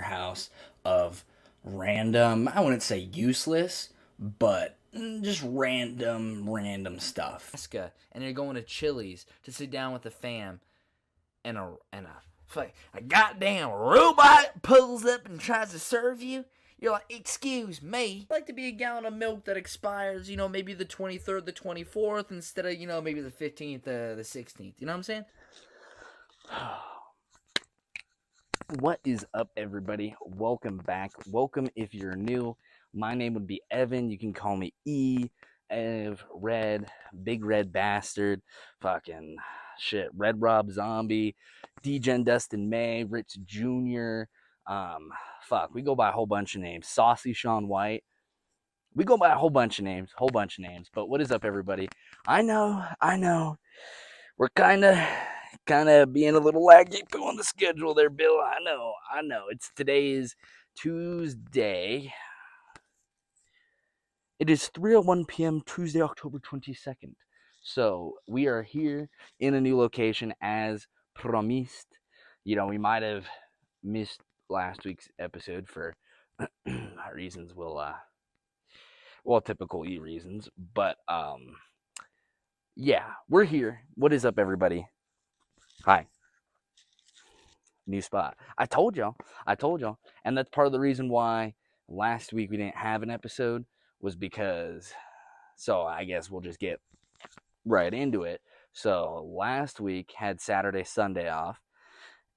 house of random, I wouldn't say useless, but just random stuff. And you're going to Chili's to sit down with the fam, and a goddamn robot pulls up and tries to serve you. You're like, excuse me. I'd like to be a gallon of milk that expires, maybe the 23rd, the 24th, instead of, maybe the 15th, the 16th. You know what I'm saying? What is up, everybody? Welcome back. Welcome if you're new. My name would be Evan. You can call me E, Ev, Red, Big Red Bastard, fucking shit, Red Rob Zombie, Degen Dustin May, Rich Jr. We go by a whole bunch of names. Saucy Sean White. We go by a whole bunch of names. But what is up, everybody? I know. We're kind of being a little laggy on the schedule there, Bill. I know. Today is Tuesday. It is 3:01 p.m. Tuesday, October 22nd. So we are here in a new location as promised. We might have missed last week's episode for reasons typical E reasons, but yeah, we're here. What is up, everybody? Hi. New spot. I told y'all. And that's part of the reason why last week we didn't have an episode was because, so I guess we'll just get right into it. So last week had Saturday, Sunday off.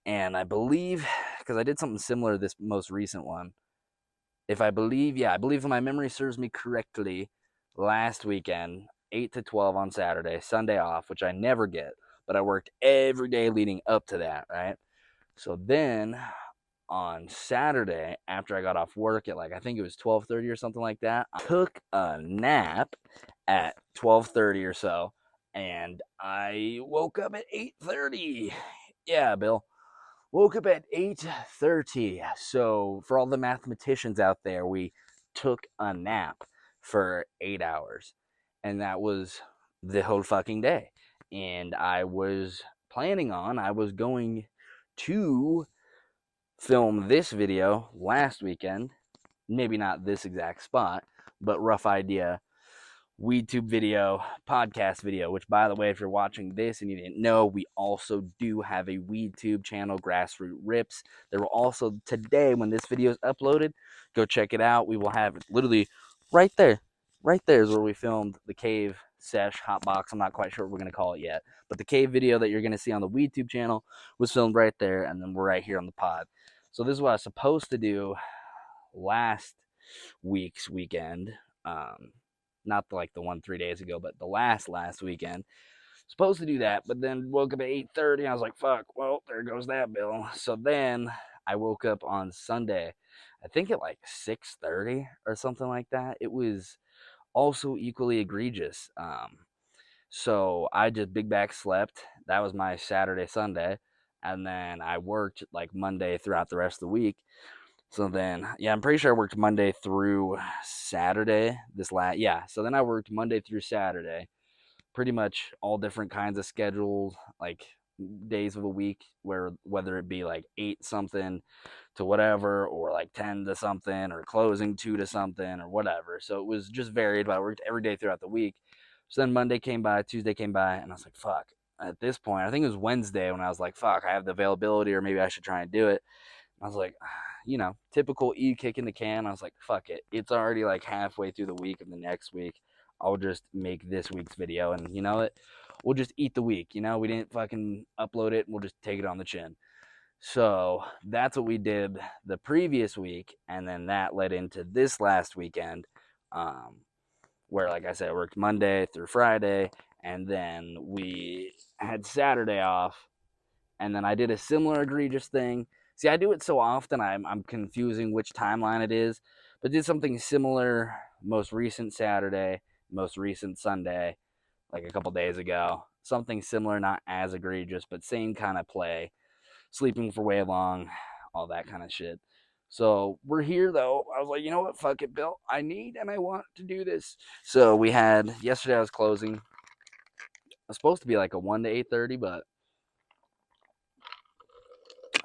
And I believe, because I did something similar this most recent one, I believe if my memory serves me correctly, last weekend, 8 to 12 on Saturday, Sunday off, which I never get, but I worked every day leading up to that, right? So then on Saturday, after I got off work at I think it was 12:30 or something like that, I took a nap at 12:30 or so, and I woke up at 8:30. Yeah, Bill. Woke up at 8:30. So for all the mathematicians out there, we took a nap for 8 hours. And that was the whole fucking day. And I was going to film this video last weekend. Maybe not this exact spot, but rough idea. WeedTube video, podcast video, which, by the way, if you're watching this and you didn't know, we also do have a WeedTube channel, Grassroot Rips. There will also, today, when this video is uploaded, go check it out. We will have it literally right there. Right there is where we filmed the cave sesh hotbox. I'm not quite sure what we're going to call it yet. But the cave video that you're going to see on the WeedTube channel was filmed right there, and then we're right here on the pod. So this is what I was supposed to do last week's weekend. Not the one 3 days ago, but the last weekend. Supposed to do that, but then woke up at 8:30. And I was like, fuck, well, there goes that, Bill. So then I woke up on Sunday, I think at 6:30 or something like that. It was also equally egregious. So I just big back slept. That was my Saturday, Sunday. And then I worked Monday throughout the rest of the week. So then, I'm pretty sure I worked Monday through Saturday. So then I worked Monday through Saturday, pretty much all different kinds of schedules, days of a week, whether it be 8 something to whatever, or 10 to something, or closing 2 to something, or whatever. So it was just varied, but I worked every day throughout the week. So then Monday came by, Tuesday came by, and I was like, fuck. At this point, I think it was Wednesday when I was like, fuck, I have the availability, or maybe I should try and do it. I was like, typical E kick in the can. I was like, fuck it. It's already halfway through the week of the next week. I'll just make this week's video, and we'll just eat the week. We didn't fucking upload it. We'll just take it on the chin. So that's what we did the previous week, and then that led into this last weekend, where, like I said, I worked Monday through Friday, and then we had Saturday off, and then I did a similar egregious thing. See, I do it so often, I'm confusing which timeline it is, but did something similar most recent Saturday, most recent Sunday, a couple days ago. Something similar, not as egregious, but same kind of play. Sleeping for way long, all that kind of shit. So we're here, though. I was like, you know what? Fuck it, Bill. I need and I want to do this. So we had, yesterday I was closing. It was supposed to be a 1 to 8:30, but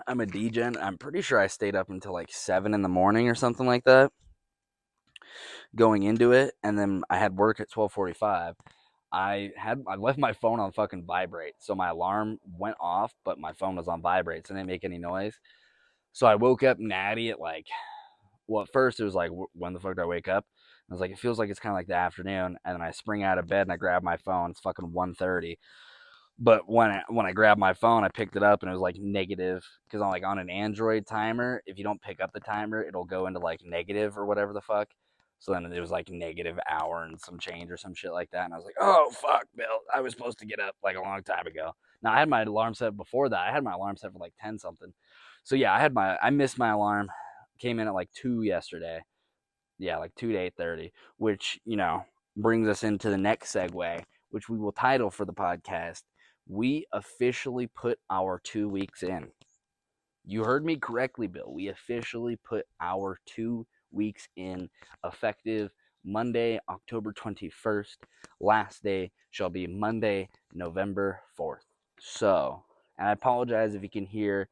I'm a degen. I'm pretty sure I stayed up until like 7 in the morning or something like that going into it, and then I had work at 12:45. I left my phone on fucking vibrate, so my alarm went off, but my phone was on vibrate, so it didn't make any noise. So I woke up natty at like, well, at first it was like, when the fuck did I wake up? I was like, it feels like it's kind of like the afternoon, and then I spring out of bed and I grab my phone. It's fucking 1:30. But when I grabbed my phone, I picked it up and it was like negative, because I'm like on an Android timer. If you don't pick up the timer, it'll go into like negative or whatever the fuck. So then it was like negative hour and some change or some shit like that. And I was like, oh fuck, Bill, I was supposed to get up like a long time ago. Now I had my alarm set before that. I had my alarm set for like 10 something. So yeah, I missed my alarm. Came in at like 2 yesterday. Yeah, like 2 to 8:30, which, brings us into the next segue, which we will title for the podcast. We officially put our 2 weeks in. You heard me correctly, Bill. We officially put our 2 weeks in, effective Monday, October 21st. Last day shall be Monday, November 4th. So, and I apologize if you can hear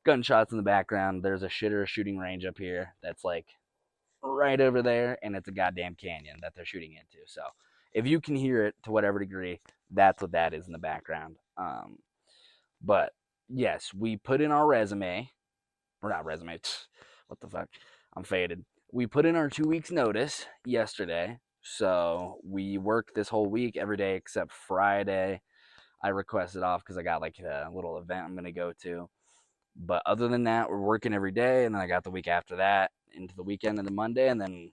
gunshots in the background. There's a shitter shooting range up here that's like right over there, and it's a goddamn canyon that they're shooting into. So if you can hear it to whatever degree, that's what that is in the background. But yes, we put in our resume, or not resume. What the fuck? I'm faded. We put in our 2 weeks notice yesterday, so we worked this whole week every day except Friday. I requested off because I got like a little event I'm gonna go to. But other than that, we're working every day, and then I got the week after that into the weekend and the Monday, and then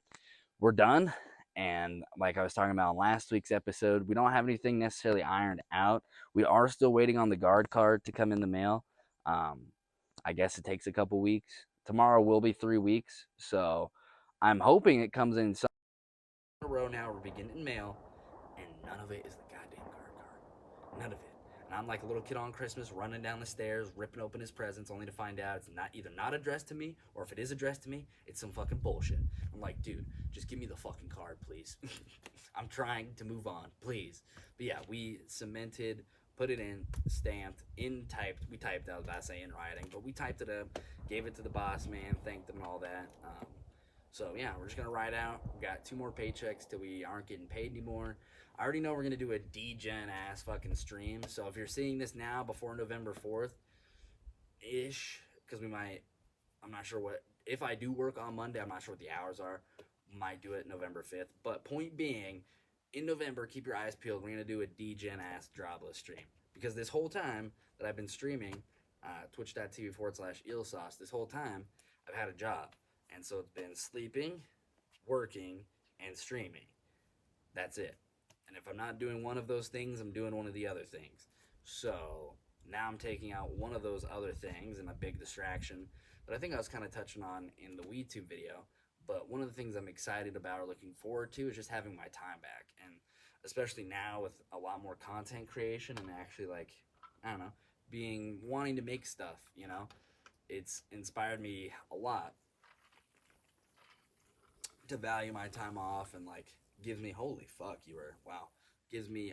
we're done. And like I was talking about in last week's episode, we don't have anything necessarily ironed out. We are still waiting on the guard card to come in the mail. I guess it takes a couple weeks. Tomorrow will be 3 weeks, so I'm hoping it comes in some In a row now, we're getting mail, and none of it is the goddamn guard card. None of it. And I'm like a little kid on Christmas running down the stairs, ripping open his presents, only to find out it's not addressed to me, or if it is addressed to me, it's some fucking bullshit. I'm like, dude, just give me the fucking card, please. I'm trying to move on, please. But yeah, we cemented, put it in, stamped, typed. We typed, I was about to say in writing, but we typed it up, gave it to the boss man, thanked him and all that. So yeah, we're just gonna ride out. We got 2 more paychecks till we aren't getting paid anymore. I already know we're gonna do a degen ass fucking stream. So if you're seeing this now before November 4th ish, because I'm not sure what, if I do work on Monday, I'm not sure what the hours are. Might do it November 5th. But point being, in November, keep your eyes peeled. We're gonna do a degen ass dropless stream, because this whole time that I've been streaming, twitch.tv/eelsauce, this whole time I've had a job. And so it's been sleeping, working, and streaming. That's it. And if I'm not doing one of those things, I'm doing one of the other things. So now I'm taking out one of those other things, and a big distraction that I think I was kind of touching on in the WeTube video. But one of the things I'm excited about or looking forward to is just having my time back. And especially now with a lot more content creation and actually, like, I don't know, wanting to make stuff, it's inspired me a lot to value my time off, and like gives me gives me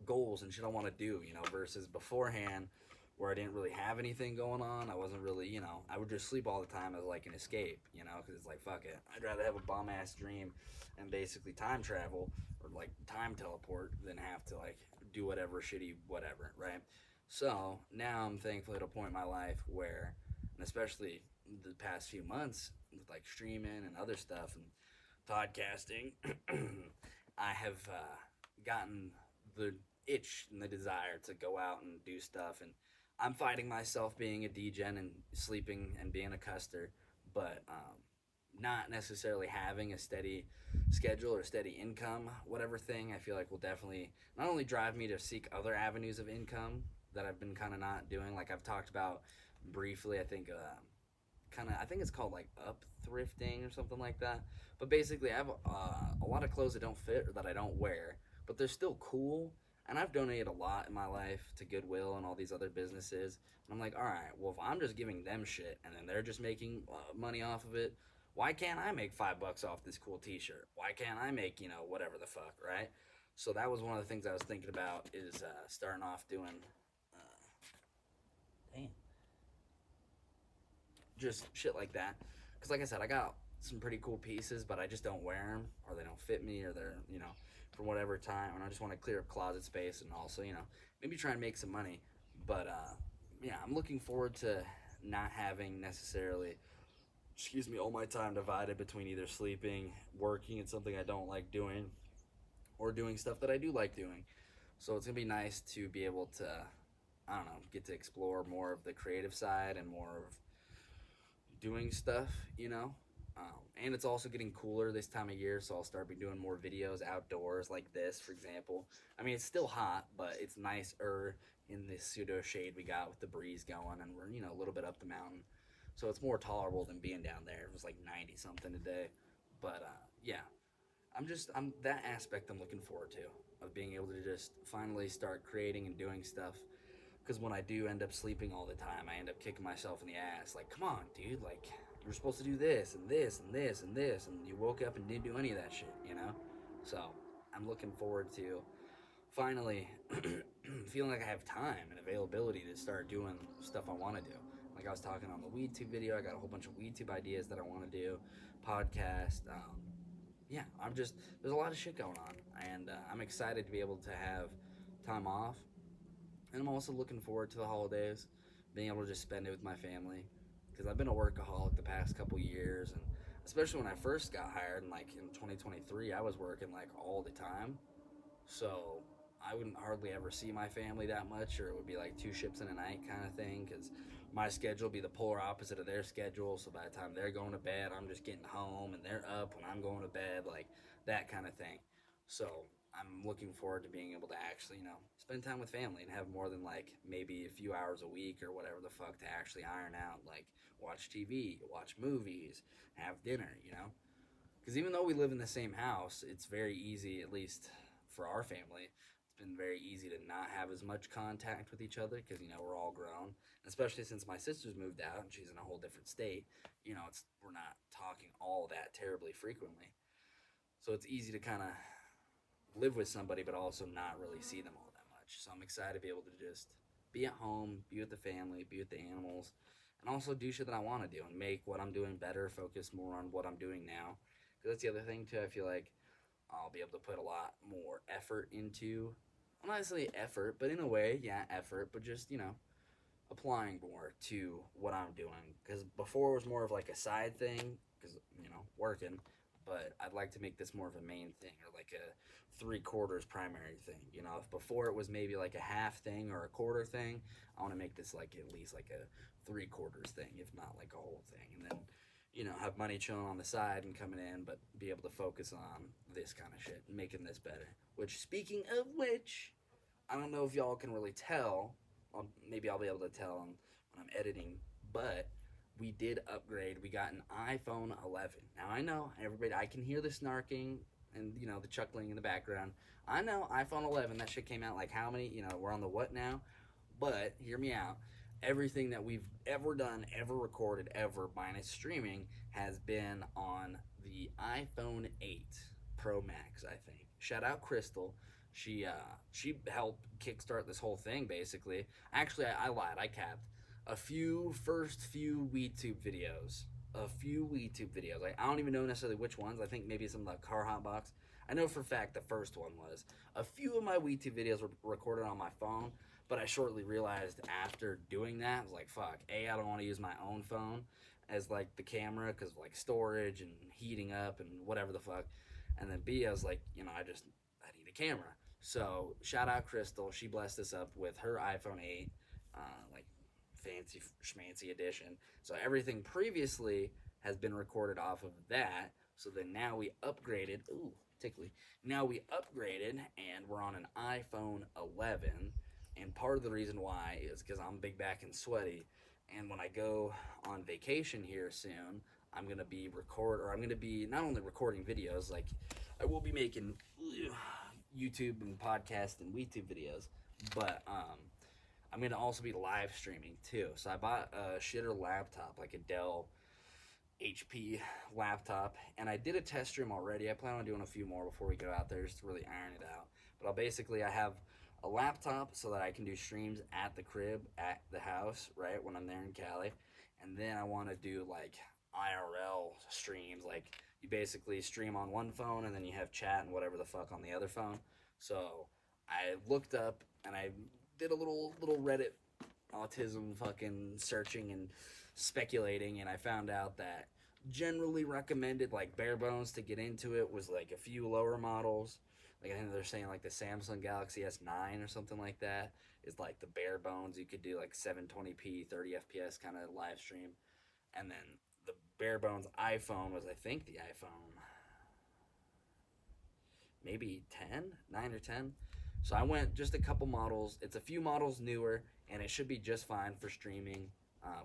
goals and shit I want to do, versus beforehand where I didn't really have anything going on. I wasn't really, I would just sleep all the time as like an escape, because it's like, fuck it, I'd rather have a bomb ass dream and basically time travel or like time teleport than have to like do whatever shitty whatever, right? So now I'm thankfully at a point in my life where, and especially the past few months with like streaming and other stuff and podcasting, I have gotten the itch and the desire to go out and do stuff. And I'm fighting myself being a degen and sleeping and being a custer, but not necessarily having a steady schedule or steady income, whatever thing, I feel like will definitely not only drive me to seek other avenues of income that I've been kind of not doing. Like I've talked about briefly, I think I think it's called like up thrifting or something like that. But basically, I have a lot of clothes that don't fit or that I don't wear, but they're still cool. And I've donated a lot in my life to Goodwill and all these other businesses. And I'm like, all right, well, if I'm just giving them shit and then they're just making money off of it, why can't I make $5 off this cool T-shirt? Why can't I make, whatever the fuck, right? So that was one of the things I was thinking about, is starting off doing. Damn. just shit like that. Because like I said, I got some pretty cool pieces, but I just don't wear them, or they don't fit me, or they're, for whatever time. And I just want to clear up closet space and also, maybe try and make some money. But yeah, I'm looking forward to not having necessarily, all my time divided between either sleeping, working, and something I don't like doing, or doing stuff that I do like doing. So it's gonna be nice to be able to, I don't know, get to explore more of the creative side and more of doing stuff, and it's also getting cooler this time of year, so I'll start be doing more videos outdoors like this, for example. I mean, it's still hot, but it's nicer in this pseudo shade we got with the breeze going, and we're, a little bit up the mountain. So it's more tolerable than being down there. It was like 90 something today. But yeah, I'm that aspect I'm looking forward to, of being able to just finally start creating and doing stuff. Because when I do end up sleeping all the time, I end up kicking myself in the ass. Like, come on, dude. Like, you're supposed to do this and this and this and this, and you woke up and didn't do any of that shit. So I'm looking forward to finally feeling like I have time and availability to start doing stuff I want to do. Like I was talking on the WeedTube video, I got a whole bunch of WeedTube ideas that I want to do, podcast. Yeah, there's a lot of shit going on, and I'm excited to be able to have time off. And I'm also looking forward to the holidays, being able to just spend it with my family, because I've been a workaholic the past couple years, and especially when I first got hired, and like in 2023, I was working like all the time. So I wouldn't hardly ever see my family that much, or it would be like two ships in a night kind of thing, because my schedule would be the polar opposite of their schedule. So by the time they're going to bed, I'm just getting home, and they're up when I'm going to bed, like that kind of thing. So I'm looking forward to being able to actually, spend time with family and have more than like maybe a few hours a week or whatever the fuck to actually iron out, like watch TV, watch movies, have dinner. Because even though we live in the same house, it's very easy, at least for our family, it's been very easy to not have as much contact with each other because, we're all grown. Especially since my sister's moved out and she's in a whole different state, we're not talking all that terribly frequently. So it's easy to kind of live with somebody but also not really see them all that much. So I'm excited to be able to just be at home, be with the family, be with the animals, and also do shit that I want to do and make what I'm doing better, focus more on what I'm doing now. Because that's the other thing, too. I feel like I'll be able to put a lot more effort into, well, not necessarily effort, but in a way, yeah, effort, but just, applying more to what I'm doing. Because before it was more of like a side thing, because, working, but I'd like to make this more of a main thing, or like a 3/4 primary thing. If before it was maybe like a half thing or a quarter thing, I want to make this like at least like a 3/4 thing, if not like a whole thing. And then, have money chilling on the side and coming in, but be able to focus on this kind of shit and making this better. Which, speaking of which, I don't know if y'all can really tell. Maybe I'll be able to tell when I'm editing, but we did upgrade. We got an iPhone 11. Now I know everybody. I can hear the snarking and the chuckling in the background. I know iPhone 11. That shit came out like how many? We're on the what now? But hear me out. Everything that we've ever done, ever recorded, ever minus streaming has been on the iPhone 8 Pro Max. I think. Shout out Crystal. She helped kickstart this whole thing basically. Actually, I lied. I capped. First few WeedTube videos. Like, I don't even know necessarily which ones. I think maybe some of the car hotbox. I know for a fact the first one was. A few of my WeedTube videos were recorded on my phone, but I shortly realized after doing that, I was like, fuck. A, I don't want to use my own phone as like the camera because of like storage and heating up and whatever the fuck. And then B, I was like, I need a camera. So shout out Crystal. She blessed us up with her iPhone 8, like fancy schmancy edition. So everything previously has been recorded off of that. So then now we upgraded. Ooh, tickly. Now we upgraded and we're on an iPhone 11. And part of the reason why is because I'm big back and sweaty. And when I go on vacation here soon, I'm gonna be not only recording videos, like I will be making YouTube and podcast and WeTube videos, but I'm gonna also be live streaming too. So I bought a shitter laptop, like a Dell HP laptop, and I did a test stream already. I plan on doing a few more before we go out there just to really iron it out. But I have a laptop so that I can do streams at the crib, at the house, right, when I'm there in Cali. and then I want to do like IRL streams. Like you basically stream on one phone and then you have chat and whatever the fuck on the other phone. So I looked up and I did a little Reddit autism fucking searching and speculating, and I found out that generally recommended, like bare bones to get into it, was like a few lower models. Like I think they're saying like the Samsung Galaxy S9 or something like that is like the bare bones. You could do like 720p, 30 FPS kind of live stream, and then the bare bones iPhone was, I think, the iPhone maybe 10, 9 or 10. So I went just a couple models. It's a few models newer, and it should be just fine for streaming,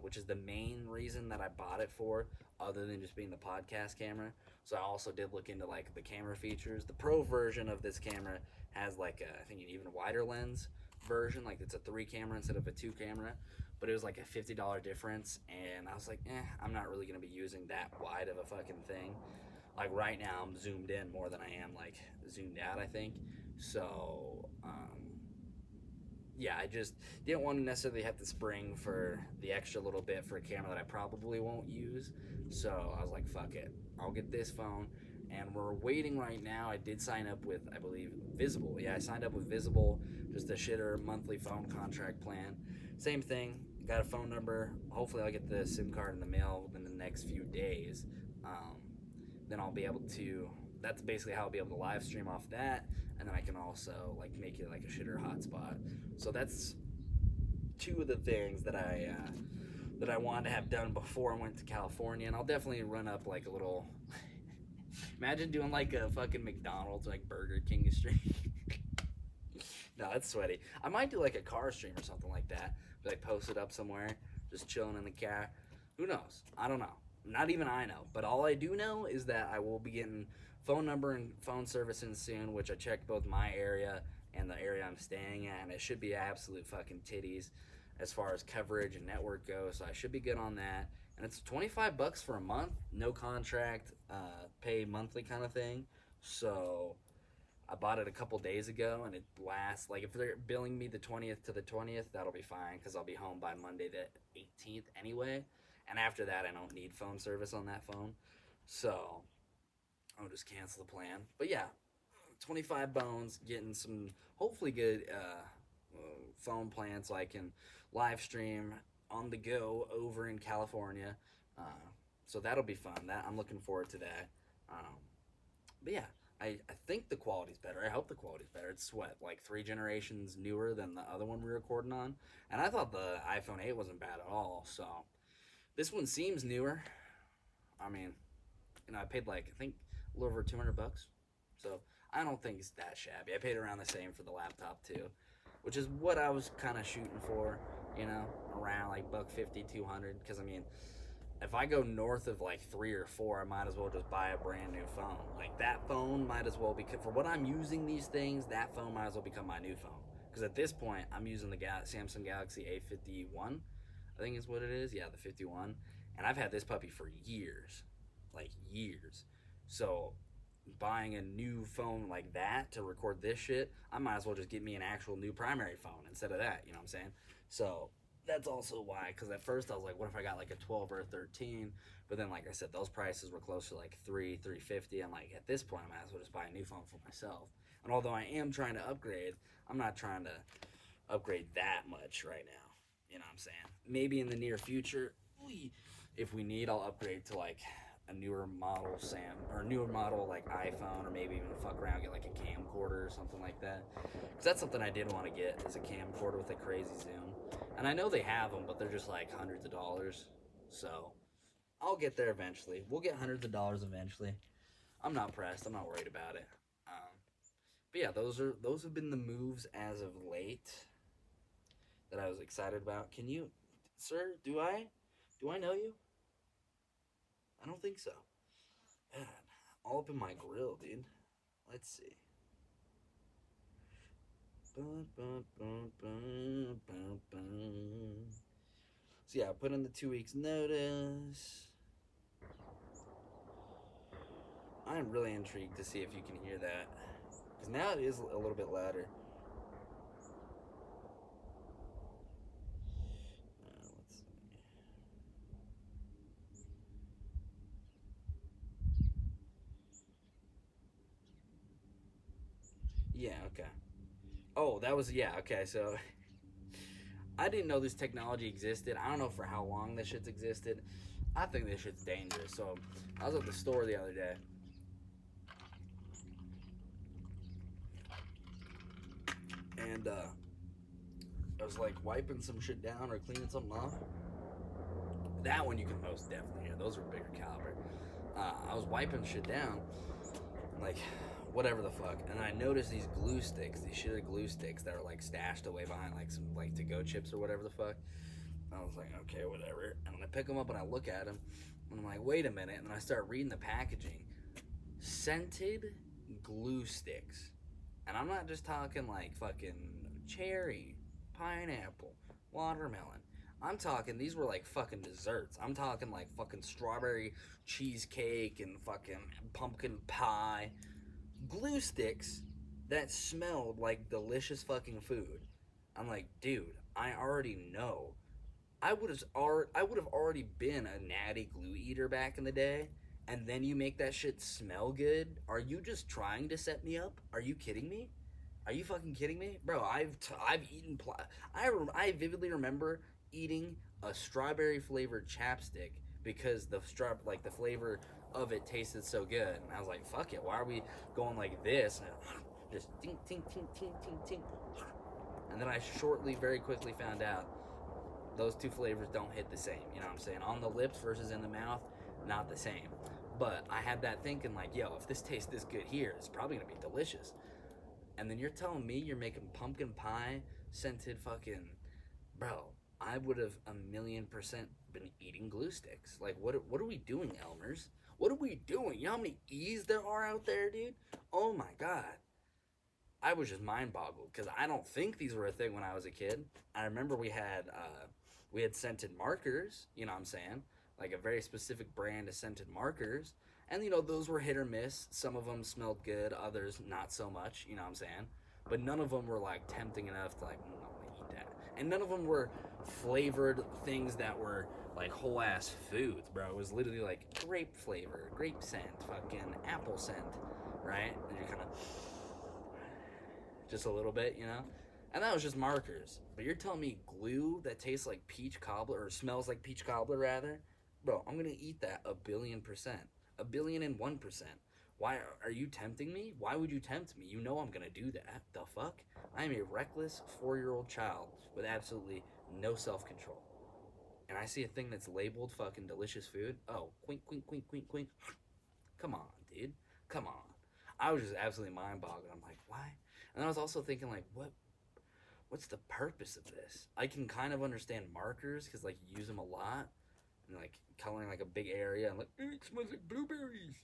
which is the main reason that I bought it for, other than just being the podcast camera. So I also did look into like the camera features. The Pro version of this camera has like I think an even wider lens version. Like it's a 3 camera instead of a 2 camera. But it was like a $50 difference, and I was like, I'm not really gonna be using that wide of a fucking thing. Like right now, I'm zoomed in more than I am like zoomed out, I think. So, yeah, I just didn't want to necessarily have to spring for the extra little bit for a camera that I probably won't use. So I was like, fuck it, I'll get this phone. And we're waiting right now. I did sign up with, I believe, Visible. Yeah, I signed up with Visible, just a shitter monthly phone contract plan. Same thing, got a phone number. Hopefully I'll get the SIM card in the mail within the next few days. Then I'll be able to, that's basically how I'll be able to live stream off that, and then I can also like make it like a shitter hotspot. So that's 2 of the things that I wanted to have done before I went to California, and I'll definitely run up like a little imagine doing like a fucking McDonald's, like Burger King stream. No, that's sweaty. I might do like a car stream or something like that, like post it up somewhere, just chilling in the car. Who knows? I don't know. Not even I know, but all I do know is that I will be getting phone number and phone servicing soon, which I checked both my area and the area I'm staying at, and it should be absolute fucking titties as far as coverage and network goes, so I should be good on that. And it's $25 for a month, no contract, pay monthly kind of thing. So I bought it a couple days ago, and it lasts, like if they're billing me the 20th to the 20th, that'll be fine, because I'll be home by Monday the 18th anyway. And after that, I don't need phone service on that phone. So I'll just cancel the plan. But yeah, 25 bones, getting some hopefully good phone plans so I can live stream on the go over in California. So that'll be fun. That I'm looking forward to that. But yeah, I think the quality's better. I hope the quality's better. It's like 3 generations newer than the other one we were recording on. And I thought the iPhone 8 wasn't bad at all. So this one seems newer. I mean, I paid like, I think a little over $200. So I don't think it's that shabby. I paid around the same for the laptop too, which is what I was kind of shooting for, around like $150, $200. Because I mean, if I go north of like 3 or 4, I might as well just buy a brand new phone. Like that phone might as well be, for what I'm using these things, that phone might as well become my new phone. Because at this point, I'm using the Samsung Galaxy A51. I think is what it is. Yeah, the 51. And I've had this puppy for years. Like years. So buying a new phone like that to record this shit, I might as well just get me an actual new primary phone instead of that, you know what I'm saying? So that's also why, because at first I was like, what if I got like a 12 or a 13? But then, like I said, those prices were close to like $350. I'm like, at this point, I might as well just buy a new phone for myself. And although I am trying to upgrade, I'm not trying to upgrade that much right now. You know what I'm saying? Maybe in the near future, if we need, I'll upgrade to like a newer model newer model like iPhone, or maybe even fuck around, get like a camcorder or something like that. Because that's something I did want to get, is a camcorder with a crazy zoom. And I know they have them, but they're just like hundreds of dollars. So I'll get there eventually. We'll get hundreds of dollars eventually. I'm not pressed. I'm not worried about it. But yeah, those have been the moves as of late that I was excited about. Can you, sir? Do I know you? I don't think so. Man, all up in my grill, dude. Let's see. So yeah, I put in the 2 weeks notice. I'm really intrigued to see if you can hear that, because now it is a little bit louder. Let's see. Yeah, okay. Oh, that was, yeah, okay, so I didn't know this technology existed. I don't know for how long this shit's existed. I think this shit's dangerous. So I was at the store the other day, and I was like wiping some shit down or cleaning something off. That one you can most definitely hear. Those were bigger caliber. I was wiping shit down, like whatever the fuck, and I noticed these glue sticks, these shitty glue sticks that are like stashed away behind like some like to-go chips or whatever the fuck. I was like, okay, whatever. And then I pick them up and I look at them, and I'm like, wait a minute. And then I start reading the packaging. Scented glue sticks. And I'm not just talking like fucking cherry, pineapple, watermelon. I'm talking, these were like fucking desserts. I'm talking like fucking strawberry cheesecake and fucking pumpkin pie. Glue sticks that smelled like delicious fucking food. I'm like, dude, I already know. I would have already been a natty glue eater back in the day, and then you make that shit smell good. Are you just trying to set me up? Are you kidding me? Are you fucking kidding me, bro? I've eaten. I vividly remember eating a strawberry flavored chapstick because the flavor of it tasted so good, and I was like, fuck it. Why are we going like this? And just tink tink tink tink tink tink. And then I very quickly found out those two flavors don't hit the same. You know what I'm saying? On the lips versus in the mouth, not the same. But I had that thinking like, yo, if this tastes this good here, it's probably gonna be delicious. And then you're telling me you're making pumpkin pie scented fucking, bro. I would have 1,000,000% been eating glue sticks. Like, what are we doing, Elmers? What are we doing? You know how many E's there are out there, dude? Oh my god. I was just mind boggled because I don't think these were a thing when I was a kid. I remember we had scented markers, you know what I'm saying? Like a very specific brand of scented markers. And you know, those were hit or miss. Some of them smelled good, others not so much, you know what I'm saying? But none of them were like tempting enough to like, I want to eat that. And none of them were flavored things that were like whole ass foods, bro. It was literally like grape flavor, grape scent, fucking apple scent, right? And you're kind of just a little bit, you know? And that was just markers. But you're telling me glue that tastes like peach cobbler, or smells like peach cobbler, rather? Bro, I'm gonna eat that 1,000,000,000%. 1,000,001%. Why are you tempting me? Why would you tempt me? You know I'm gonna do that. The fuck? I am a reckless 4-year-old child with absolutely no self control. And I see a thing that's labeled fucking delicious food. Oh, quink, quink, quink, quink, quink. Come on, dude. Come on. I was just absolutely mind boggled. I'm like, why? And I was also thinking, like, what's the purpose of this? I can kind of understand markers because like you use them a lot and like coloring like a big area and like it smells like blueberries,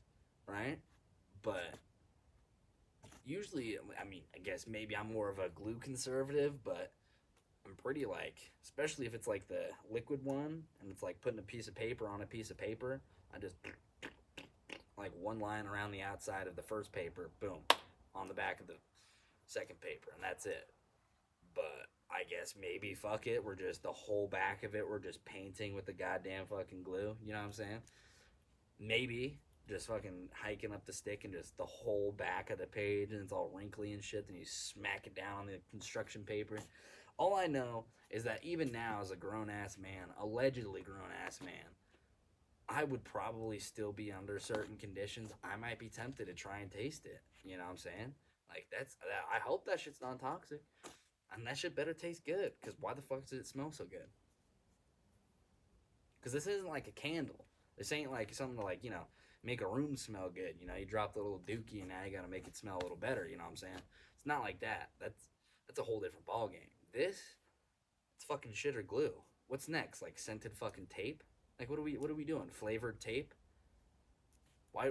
right? But usually, I mean, I guess maybe I'm more of a glue conservative, but I'm pretty like, especially if it's like the liquid one and it's like putting a piece of paper on a piece of paper. I just like one line around the outside of the first paper, boom, on the back of the second paper, and that's it. But I guess maybe fuck it. We're just the whole back of it. We're just painting with the goddamn fucking glue. You know what I'm saying? Maybe just fucking hiking up the stick and just the whole back of the page and it's all wrinkly and shit. Then you smack it down on the construction paper. All I know is that even now, as a grown ass man, allegedly grown ass man, I would probably still be under certain conditions. I might be tempted to try and taste it. You know what I'm saying? Like I hope that shit's non toxic. And that shit better taste good, because why the fuck does it smell so good? Because this isn't like a candle. This ain't like something to like, you know, make a room smell good. You know, you drop the little dookie and now you gotta make it smell a little better, you know what I'm saying? It's not like that. That's a whole different ball game. This, it's fucking shit or glue. What's next? Like scented fucking tape? Like what are we doing? Flavored tape? Why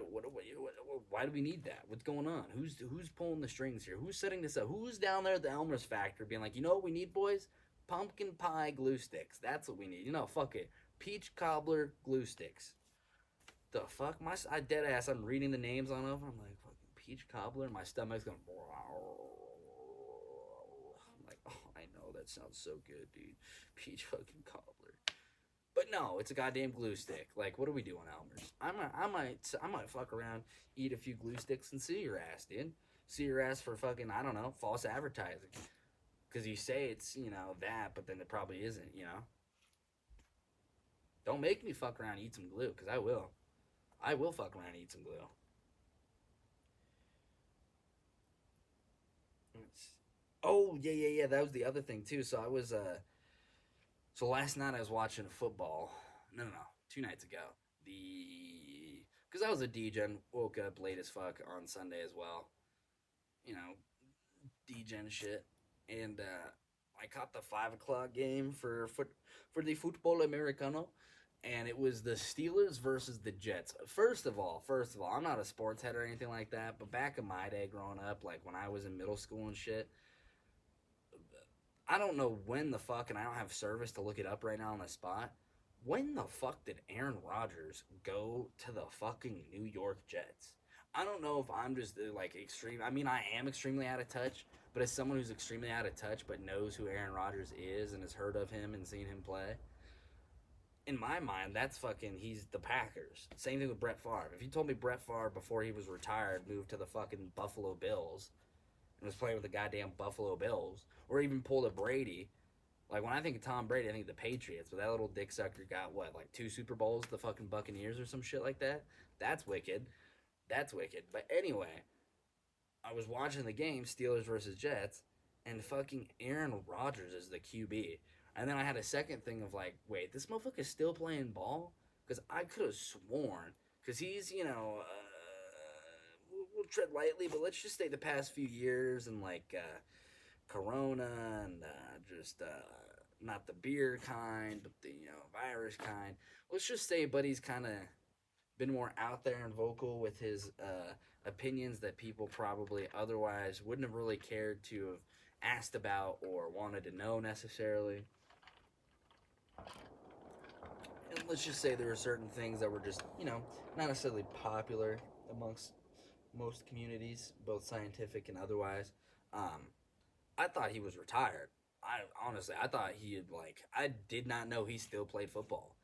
do we need that? What's going on? Who's pulling the strings here? Who's setting this up? Who's down there at the Elmer's factory being like, you know what we need, boys? Pumpkin pie glue sticks. That's what we need. You know, fuck it. Peach cobbler glue sticks. The fuck? I dead ass. I'm reading the names on them. I'm like, fucking peach cobbler. My stomach's going. I'm like, oh, I know that sounds so good, dude. Peach fucking cobbler. But no, it's a goddamn glue stick. Like, what are we doing, Elmers? I might fuck around, eat a few glue sticks, and see your ass, dude. sue your ass for fucking, I don't know, false advertising. Because you say it's, you know, that, but then it probably isn't, you know? Don't make me fuck around and eat some glue, because I will. I will fuck around and eat some glue. Oh, yeah. That was the other thing, too. So I was, so last night I was watching football. No. 2 nights ago. Because I was a degen, woke up late as fuck on Sunday as well. You know, degen shit. And I caught the 5 o'clock game for the football americano. And it was the Steelers versus the Jets. First of all, I'm not a sports head or anything like that, but back in my day growing up, like when I was in middle school and shit, I don't know when the fuck, and I don't have service to look it up right now on the spot. When the fuck did Aaron Rodgers go to the fucking New York Jets? I don't know if I'm just like extreme. I mean, I am extremely out of touch, but as someone who's extremely out of touch but knows who Aaron Rodgers is and has heard of him and seen him play, in my mind, that's fucking, he's the Packers. Same thing with Brett Favre. If you told me Brett Favre before he was retired moved to the fucking Buffalo Bills and was playing with the goddamn Buffalo Bills, or even pulled a Brady, like when I think of Tom Brady, I think of the Patriots, but that little dick sucker got what, like 2 Super Bowls, the fucking Buccaneers or some shit like that? That's wicked. But anyway, I was watching the game, Steelers versus Jets, and fucking Aaron Rodgers is the QB. And then I had a second thing of like, wait, this motherfucker's still playing ball? Because I could have sworn, because he's, you know, we'll tread lightly, but let's just say the past few years and like Corona and just not the beer kind, but the, you know, virus kind. Let's just say Buddy's kind of been more out there and vocal with his opinions that people probably otherwise wouldn't have really cared to have asked about or wanted to know necessarily. And let's just say there were certain things that were just, you know, not necessarily popular amongst most communities, both scientific and otherwise. I thought he was retired. I thought he had, like, I did not know he still played football.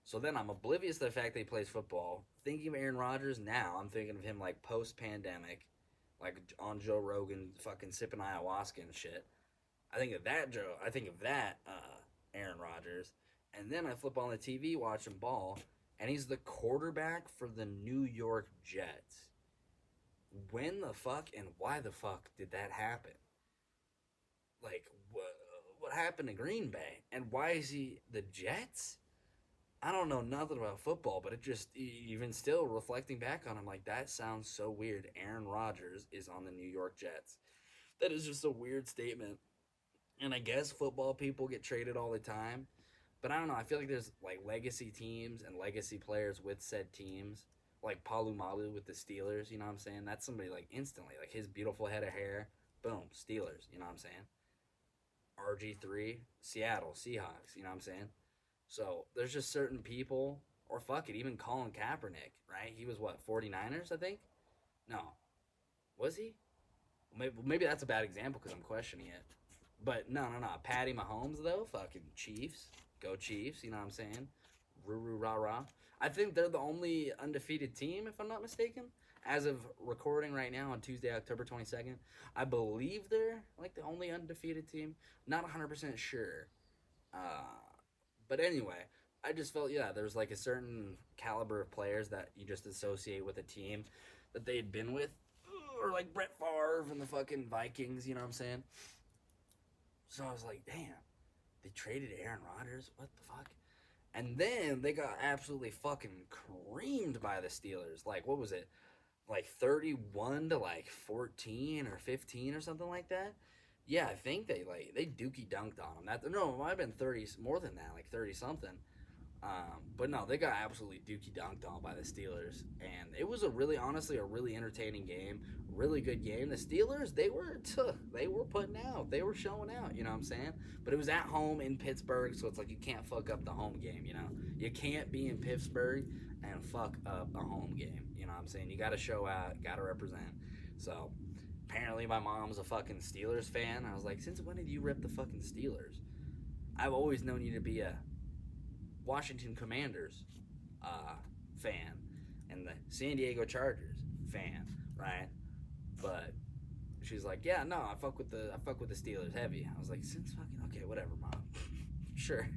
So then I'm oblivious to the fact that he plays football. Thinking of Aaron Rodgers now, I'm thinking of him like post-pandemic, like on Joe Rogan, fucking sipping ayahuasca and shit. I think of that Aaron Rodgers, and then I flip on the TV watching ball, and he's the quarterback for the New York Jets. When the fuck and why the fuck did that happen? Like, what happened to Green Bay? And why is he the Jets? I don't know nothing about football, but it just, even still reflecting back on him, like, that sounds so weird. Aaron Rodgers is on the New York Jets. That is just a weird statement. And I guess football people get traded all the time. But I don't know. I feel like there's, like, legacy teams and legacy players with said teams. Like Palumalu with the Steelers, you know what I'm saying? That's somebody, like, instantly. Like, his beautiful head of hair, boom, Steelers, you know what I'm saying? RG3, Seattle, Seahawks, you know what I'm saying? So there's just certain people, or fuck it, even Colin Kaepernick, right? He was what, 49ers, I think? No. Was he? Maybe that's a bad example because I'm questioning it. But no. Patty Mahomes, though, fucking Chiefs. Go Chiefs, you know what I'm saying? Roo rah rah. I think they're the only undefeated team, if I'm not mistaken. As of recording right now on Tuesday, October 22nd, I believe they're like the only undefeated team. Not 100% sure. But anyway, I just felt, there's like a certain caliber of players that you just associate with a team that they had been with. Or like Brett Favre and the fucking Vikings, you know what I'm saying? So I was like, damn, they traded Aaron Rodgers? What the fuck? And then they got absolutely fucking creamed by the Steelers. Like, what was it? Like 31 to like 14 or 15 or something like that? Yeah, I think they dookie dunked on them. No, it might have been 30, more than that, like 30 something. But no, they got absolutely dookie dunked on by the Steelers, and it was honestly a really entertaining game, really good game. The Steelers, they were putting out, they were showing out, you know what I'm saying? But it was at home in Pittsburgh, so it's like you can't fuck up the home game, you know? You can't be in Pittsburgh and fuck up a home game, you know what I'm saying? You gotta show out, gotta represent. So apparently my mom's a fucking Steelers fan. I was like, since when did you rip the fucking Steelers? I've always known you to be a Washington Commanders fan and the San Diego Chargers fan, right? But she's like, yeah, no, I fuck with the Steelers heavy. I was like, since fucking okay, whatever, mom. Sure.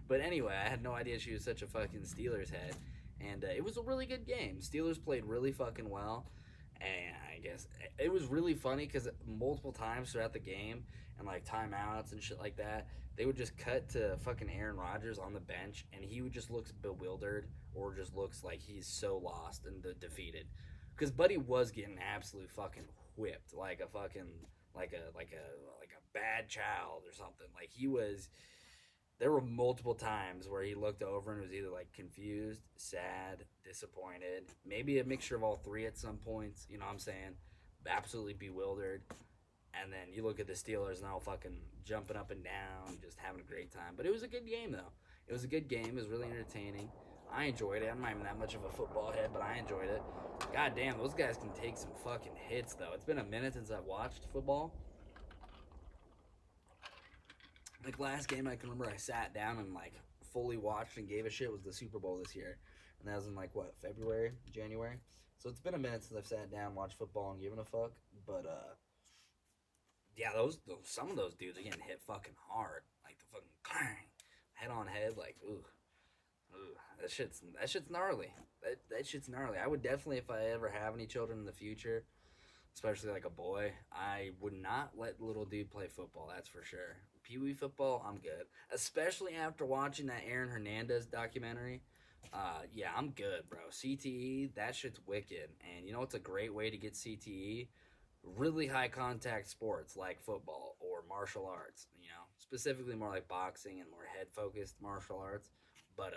But anyway, I had no idea she was such a fucking Steelers head, and it was a really good game. Steelers played really fucking well, and I guess it was really funny because multiple times throughout the game and like timeouts and shit like that, they would just cut to fucking Aaron Rodgers on the bench, and he would just looks bewildered or just looks like he's so lost and defeated, because Buddy was getting absolute fucking whipped like a fucking like a bad child or something. Like he was. There were multiple times where he looked over and was either like confused, sad, disappointed, maybe a mixture of all three at some points. You know what I'm saying? Absolutely bewildered. And then you look at the Steelers and all fucking jumping up and down, just having a great time. But it was a good game, though. It was a good game. It was really entertaining. I enjoyed it. I'm not even that much of a football head, but I enjoyed it. God damn, those guys can take some fucking hits, though. It's been a minute since I've watched football. Like, last game I can remember I sat down and, like, fully watched and gave a shit was the Super Bowl this year. And that was in, like, what, February? January? So it's been a minute since I've sat down, watched football, and given a fuck. But, yeah, those some of those dudes are getting hit fucking hard. Like, the fucking clang, head on head, like, ooh. That shit's gnarly. That shit's gnarly. I would definitely, if I ever have any children in the future, especially like a boy, I would not let little dude play football, that's for sure. Pee-wee football, I'm good. Especially after watching that Aaron Hernandez documentary. Yeah, I'm good, bro. CTE, that shit's wicked. And you know what's a great way to get CTE? Really high contact sports like football or martial arts, you know, specifically more like boxing and more head focused martial arts. But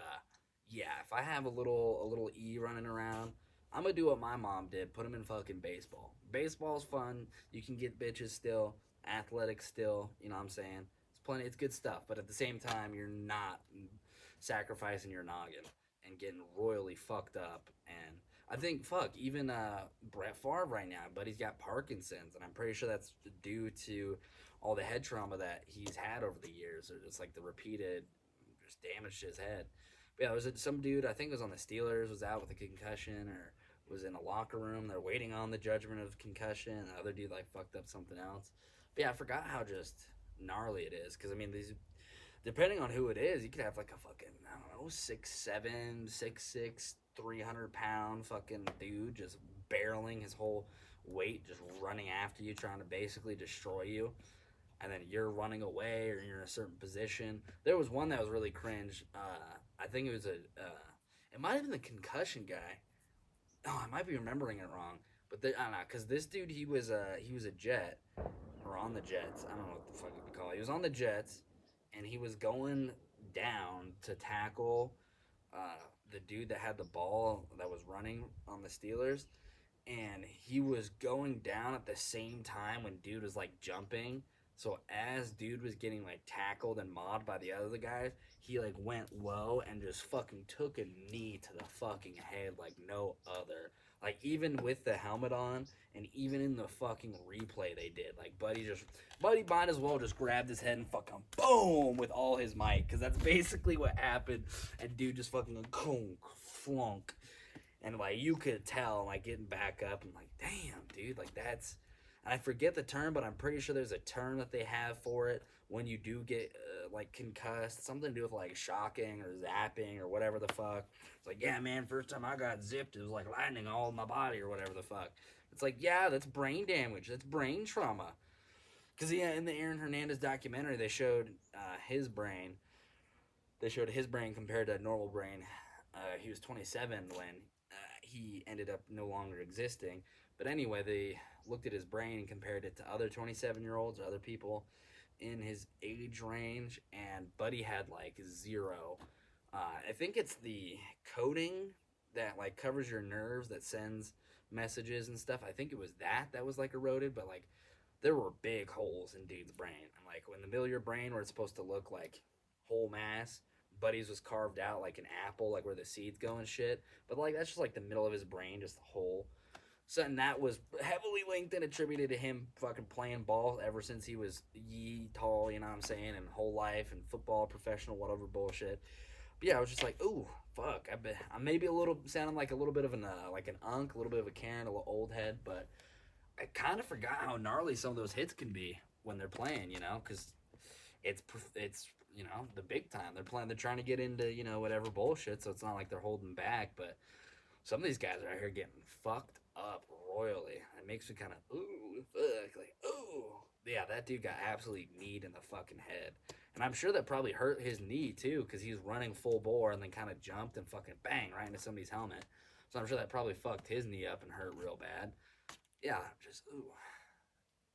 yeah, if I have a little E running around, I'm gonna do what my mom did, put him in fucking baseball. Baseball's fun. You can get bitches still, athletic still, you know what I'm saying? It's good stuff, but at the same time, you're not sacrificing your noggin and getting royally fucked up. And I think, even Brett Favre right now, but he's got Parkinson's, and I'm pretty sure that's due to all the head trauma that he's had over the years, or just like the repeated, just damage to his head. But yeah, there was some dude, I think it was on the Steelers, was out with a concussion, or was in a locker room. They're waiting on the judgment of concussion, and the other dude like fucked up something else. But yeah, I forgot how just gnarly it is, because I mean, these, depending on who it is, you could have like a fucking, I don't know, 6'7", 6'6", 300-pound fucking dude just barreling his whole weight, just running after you, trying to basically destroy you, and then you're running away or you're in a certain position. There was one that was really cringe. I think it was it might have been the concussion guy. Oh, I might be remembering it wrong, but I don't know, because this dude, he was a Jet, or on the Jets. I don't know what the fuck you call it. He was on the Jets, and he was going down to tackle the dude that had the ball that was running on the Steelers, and he was going down at the same time when dude was like jumping. So as dude was getting like tackled and mobbed by the other guys, he like went low and just fucking took a knee to the fucking head like no other. Like even with the helmet on, and even in the fucking replay they did, like Buddy might as well just grabbed his head and fucking boom with all his might, because that's basically what happened. And dude just fucking flunk, and like you could tell, like getting back up, and like damn, dude, like that's. And I forget the term, but I'm pretty sure there's a term that they have for it when you do get like concussed, something to do with like shocking or zapping or whatever the fuck. It's like, yeah, man, first time I got zipped, it was like lightning all in my body or whatever the fuck. It's like, yeah, that's brain damage, that's brain trauma. Because yeah, in the Aaron Hernandez documentary, they showed his brain. They showed his brain compared to a normal brain. He was 27 when he ended up no longer existing. But anyway, they looked at his brain and compared it to other 27-year-olds or other people in his age range, and Buddy had like 0. I think it's the coating that like covers your nerves that sends messages and stuff. I think it was that was like eroded, but like there were big holes in dude's brain. And like in the middle of your brain where it's supposed to look like whole mass, Buddy's was carved out like an apple, like where the seeds go and shit. But like that's just like the middle of his brain, just a hole. Something that was heavily linked and attributed to him fucking playing ball ever since he was tall, you know what I'm saying, and whole life, and football, professional, whatever bullshit. But yeah, I was just like, ooh, fuck. I'm maybe sounding like a little bit of an unk, a little bit of a Karen, a little old head, but I kind of forgot how gnarly some of those hits can be when they're playing, you know, because it's you know the big time. They're trying to get into whatever bullshit, so it's not like they're holding back. But some of these guys are out here getting fucked up royally. It makes me kind of ooh fuck like ooh yeah, that dude got absolutely kneed in the fucking head, and I'm sure that probably hurt his knee too because he was running full bore and then kind of jumped and fucking bang right into somebody's helmet. So I'm sure that probably fucked his knee up and hurt real bad. Yeah, just ooh.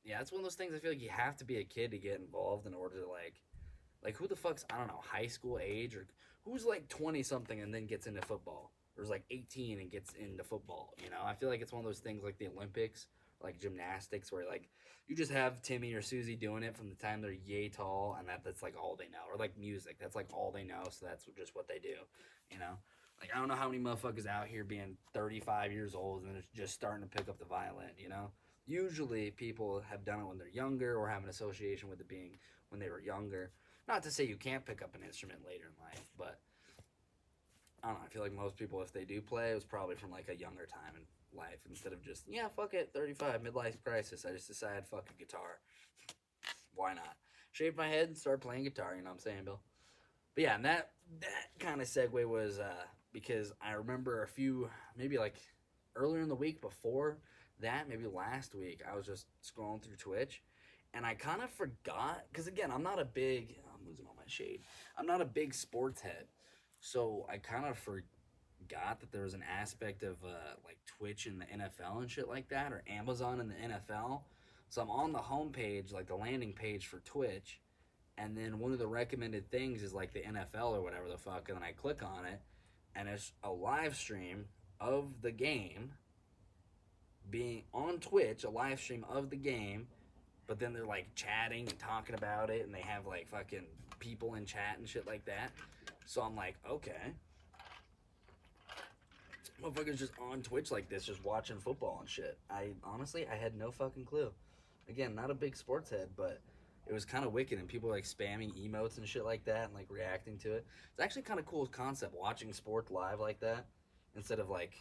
Yeah, it's one of those things I feel like you have to be a kid to get involved in order to like who the fuck's I don't know high school age or who's like 20 something and then gets into football or is like 18 and gets into football. You know, I feel like it's one of those things like the Olympics, like gymnastics, where like you just have Timmy or Susie doing it from the time they're yay tall, and that's like all they know. Or like music, that's like all they know, so that's just what they do. You know, like I don't know how many motherfuckers out here being 35 years old and they're just starting to pick up the violin. You know, usually people have done it when they're younger or have an association with it being when they were younger. Not to say you can't pick up an instrument later in life, but I don't know. I feel like most people, if they do play, it was probably from like a younger time in life instead of just, yeah, fuck it, 35, midlife crisis. I just decided, fuck a guitar. Why not? Shave my head and start playing guitar, you know what I'm saying, Bill? But yeah, and that kind of segue was because I remember a few, maybe like earlier in the week before that, maybe last week, I was just scrolling through Twitch and I kind of forgot, because again, I'm losing all my shade. I'm not a big sports head. So I kind of forgot that there was an aspect of like Twitch in the NFL and shit like that, or Amazon in the NFL. So I'm on the homepage, like the landing page for Twitch, and then one of the recommended things is like the NFL or whatever the fuck, and then I click on it, and it's a live stream of the game being on Twitch, a live stream of the game, but then they're like chatting and talking about it, and they have like fucking people in chat and shit like that. So I'm like, okay. Motherfuckers just on Twitch like this, just watching football and shit. I had no fucking clue. Again, not a big sports head, but it was kind of wicked, and people were like spamming emotes and shit like that and like reacting to it. It's actually kind of cool concept watching sport live like that instead of like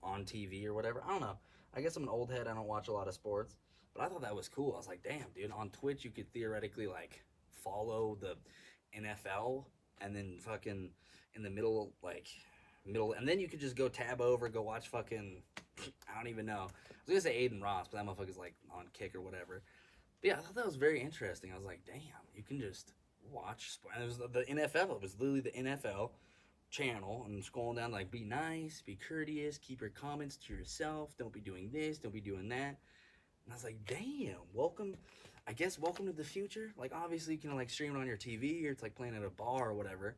on TV or whatever. I don't know. I guess I'm an old head. I don't watch a lot of sports, but I thought that was cool. I was like, damn, dude, on Twitch you could theoretically like follow the NFL and then fucking in the middle, and then you could just go tab over, go watch fucking, I don't even know. I was gonna say Aiden Ross, but that motherfucker's like on kick or whatever. But yeah, I thought that was very interesting. I was like, damn, you can just watch. And it was the NFL. It was literally the NFL channel, and scrolling down like, be nice, be courteous, keep your comments to yourself. Don't be doing this. Don't be doing that. And I was like, damn, welcome. I guess welcome to the future. Like, obviously, you can like stream it on your TV, or it's like playing at a bar or whatever.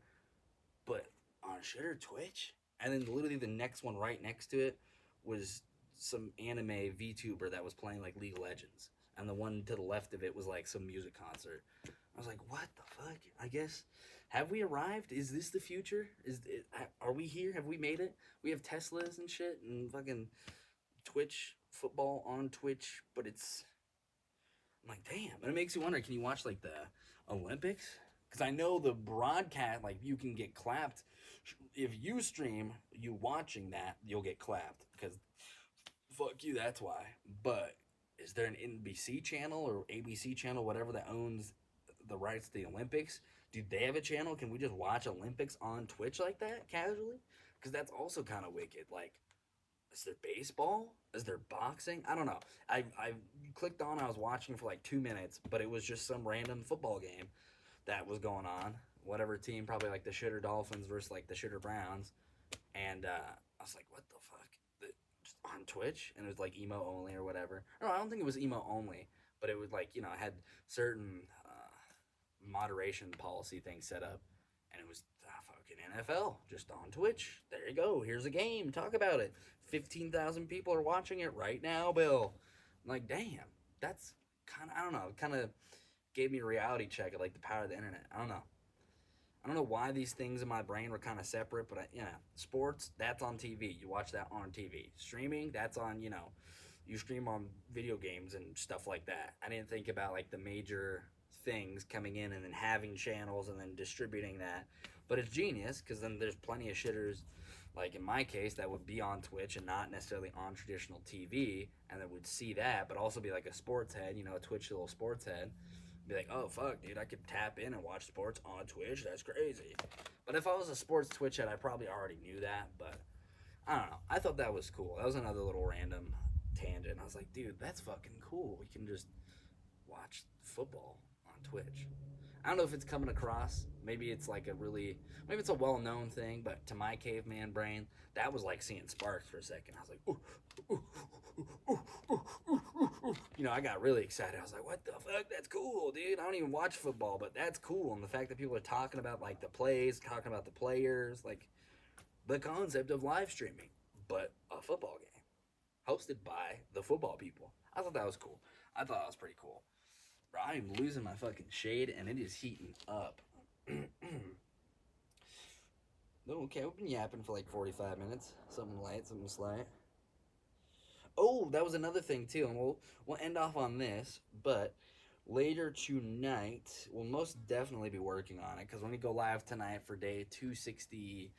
But on shitter Twitch, and then literally the next one right next to it was some anime VTuber that was playing like League of Legends, and the one to the left of it was like some music concert. I was like, what the fuck? I guess, have we arrived? Is this the future? Are we here? Have we made it? We have Teslas and shit and fucking Twitch football on Twitch, but it's, I'm like, damn. And it makes you wonder, can you watch like the Olympics? Because I know the broadcast, like you can get clapped. If you stream you watching that, you'll get clapped. Because fuck you, that's why. But is there an NBC channel or ABC channel, whatever, that owns the rights to the Olympics? Do they have a channel? Can we just watch Olympics on Twitch like that casually? Because that's also kind of wicked. Like, is there baseball? Is there boxing? I don't know. I clicked on, I was watching for like 2 minutes, but it was just some random football game that was going on. Whatever team, probably like the Shitter Dolphins versus like the Shitter Browns. And I was like, what the fuck? Just on Twitch? And it was like emo only or whatever. No, I don't think it was emo only, but it was like, it had certain moderation policy things set up. And it was fucking NFL just on Twitch. There you go. Here's a game. Talk about it. 15,000 people are watching it right now, Bill. I'm like, damn. That's kind of, I don't know, kind of gave me a reality check of like the power of the internet. I don't know why these things in my brain were kind of separate, but sports, that's on TV. You watch that on TV. Streaming, that's on, you stream on video games and stuff like that. I didn't think about like the major things coming in and then having channels and then distributing that. But it's genius because then there's plenty of shitters Like in my case, that would be on Twitch and not necessarily on traditional TV, and then would see that, but also be like a sports head, you know, a Twitch little sports head. Be like, oh fuck, dude, I could tap in and watch sports on Twitch. That's crazy. But if I was a sports Twitch head, I probably already knew that. But I don't know. I thought that was cool. That was another little random tangent. I was like, dude, that's fucking cool. We can just watch football on Twitch. I don't know if it's coming across. Maybe it's like maybe it's a well-known thing, but to my caveman brain, that was like seeing sparks for a second. I was like, ooh, ooh, ooh, ooh, ooh, ooh, ooh. You know, I got really excited. I was like, what the fuck? That's cool, dude. I don't even watch football, but that's cool. And the fact that people are talking about like the plays, talking about the players, like the concept of live streaming, but a football game hosted by the football people. I thought that was cool. I thought that was pretty cool. Bro, I'm losing my fucking shade, and it is heating up. Okay, we've been yapping for like 45 minutes. Something light, something slight. Oh, that was another thing, too, and we'll end off on this, but later tonight, we'll most definitely be working on it, because when we go live tonight for day 267,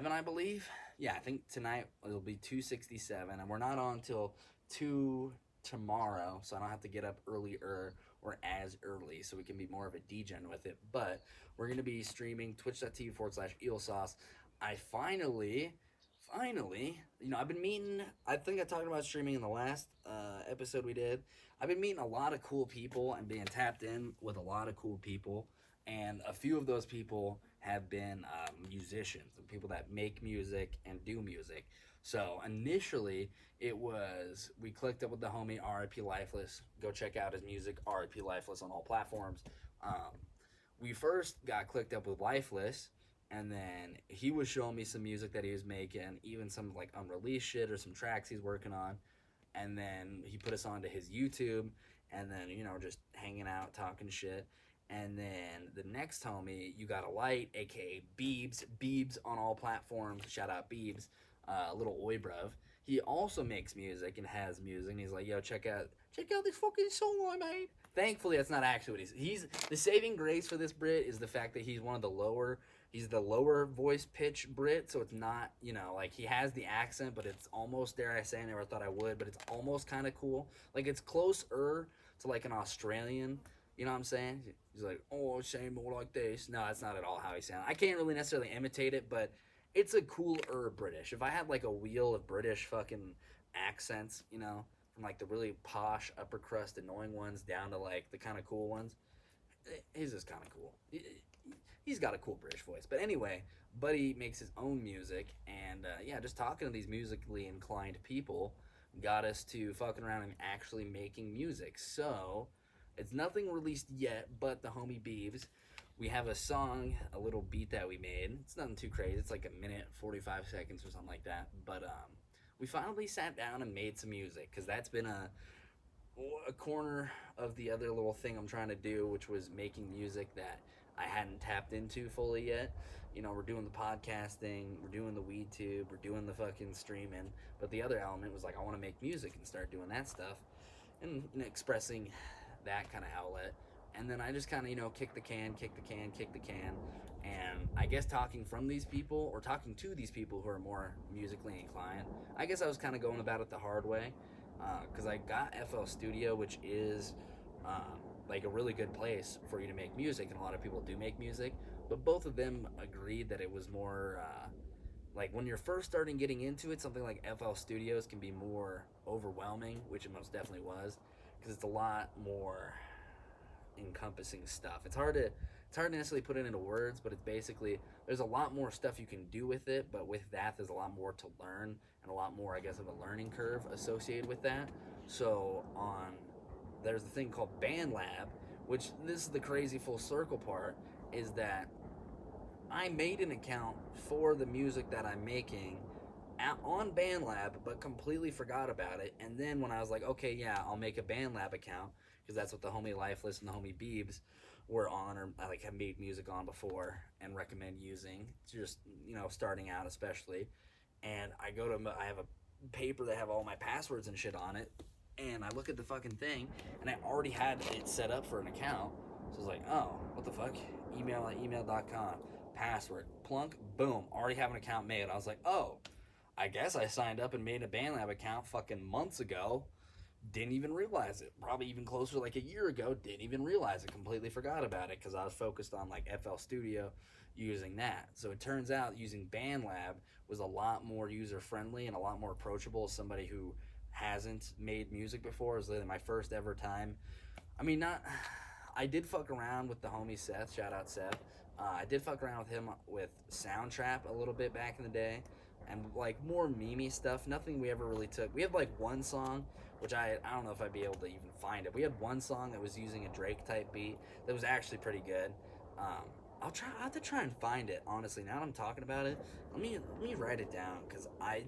I believe. Yeah, I think tonight it'll be 267, and we're not on till 2 tomorrow, so I don't have to get up earlier or as early, so we can be more of a degen with it. But we're going to be streaming twitch.tv/eelsauce. I finally, you know, I've been meeting, I think I talked about streaming in the last episode we did. I've been meeting a lot of cool people and being tapped in with a lot of cool people, and a few of those people have been musicians and people that make music and do music. So initially, we clicked up with the homie RIP Lifeless. Go check out his music, RIP Lifeless, on all platforms. We first got clicked up with Lifeless, and then he was showing me some music that he was making, even some like unreleased shit or some tracks he's working on. And then he put us onto his YouTube, and then, you know, just hanging out, talking shit. And then the next homie, You Got a Light, aka Beebs on all platforms. Shout out Beebs, little oi bruv. He also makes music and has music. And he's like, yo, check out this fucking song I made. Thankfully, that's not actually what he's the saving grace for this Brit is the fact that he's the lower voice pitch Brit, so it's not, you know, like he has the accent, but it's almost, dare I say, I never thought I would, but it's almost kind of cool. Like it's closer to like an Australian. You know what I'm saying? He's like, oh, say more like this. No, that's not at all how he sounds. I can't really necessarily imitate it, but it's a cooler British. If I had like a wheel of British fucking accents, you know, from like the really posh upper crust annoying ones down to like the kind of cool ones, his is kind of cool. He's got a cool British voice. But anyway, Buddy makes his own music, and yeah, just talking to these musically inclined people got us to fucking around and actually making music. So it's nothing released yet, but the homie Beebs, we have a song, a little beat that we made. It's nothing too crazy. It's like a minute, 45 seconds or something like that. But we finally sat down and made some music, because that's been a corner of the other little thing I'm trying to do, which was making music that I hadn't tapped into fully yet. You know, we're doing the podcasting, we're doing the weed tube, we're doing the fucking streaming. But the other element was like, I want to make music and start doing that stuff and expressing that kind of outlet. And then I just kind of, you know, kick the can. And I guess talking from these people, or talking to these people who are more musically inclined, I guess I was kind of going about it the hard way. Because I got FL Studio, which is like a really good place for you to make music, and a lot of people do make music. But both of them agreed that it was more like when you're first starting getting into it, something like FL Studios can be more overwhelming, which it most definitely was, because it's a lot more encompassing stuff. It's hard to necessarily put it into words, but it's basically, there's a lot more stuff you can do with it, but with that there's a lot more to learn, and a lot more, I guess, of a learning curve associated with that. So there's the thing called BandLab, which, this is the crazy full circle part, is that I made an account for the music that I'm making on BandLab, but completely forgot about it. And then when I was like, okay, yeah, I'll make a BandLab account, because that's what the homie Lifeless and the homie Beebs were on, or I like have made music on before and recommend using, just, you know, starting out especially. And I have a paper that have all my passwords and shit on it, and I look at the fucking thing, and I already had it set up for an account. So I was like, oh, what the fuck? Email at email.com. password. Plunk, boom, already have an account made. I was like, oh, I guess I signed up and made a BandLab account fucking months ago. Didn't even realize it. Probably even closer to like a year ago. Didn't even realize it. Completely forgot about it because I was focused on like FL Studio using that. So it turns out using BandLab was a lot more user friendly and a lot more approachable as somebody who hasn't made music before. It was literally my first ever time. I mean, not. I did fuck around with the homie Seth. Shout out Seth. I did fuck around with him with Soundtrap a little bit back in the day, and like more memey stuff. Nothing we ever really took. We had like one song, which I don't know if I'd be able to even find it. We had one song that was using a Drake type beat that was actually pretty good. I'll have to try and find it. Honestly, now that I'm talking about it, let me write it down because I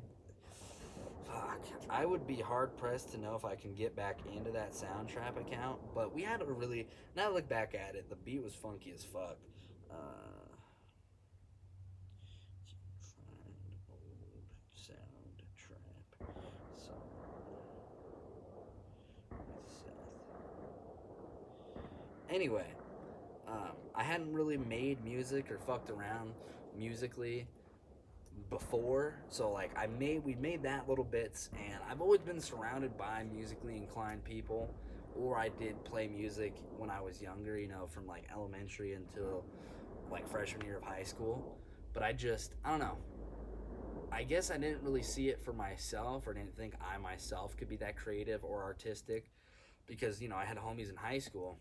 would be hard pressed to know if I can get back into that Soundtrap account. But we had a really, now I look back at it, the beat was funky as fuck. Find old Soundtrap song with Seth. Anyway, I hadn't really made music or fucked around musically before, so like we made that little bits, and I've always been surrounded by musically inclined people, or I did play music when I was younger, you know, from like elementary until like freshman year of high school. But I don't know, I guess I didn't really see it for myself, or didn't think I myself could be that creative or artistic, because, you know, I had homies in high school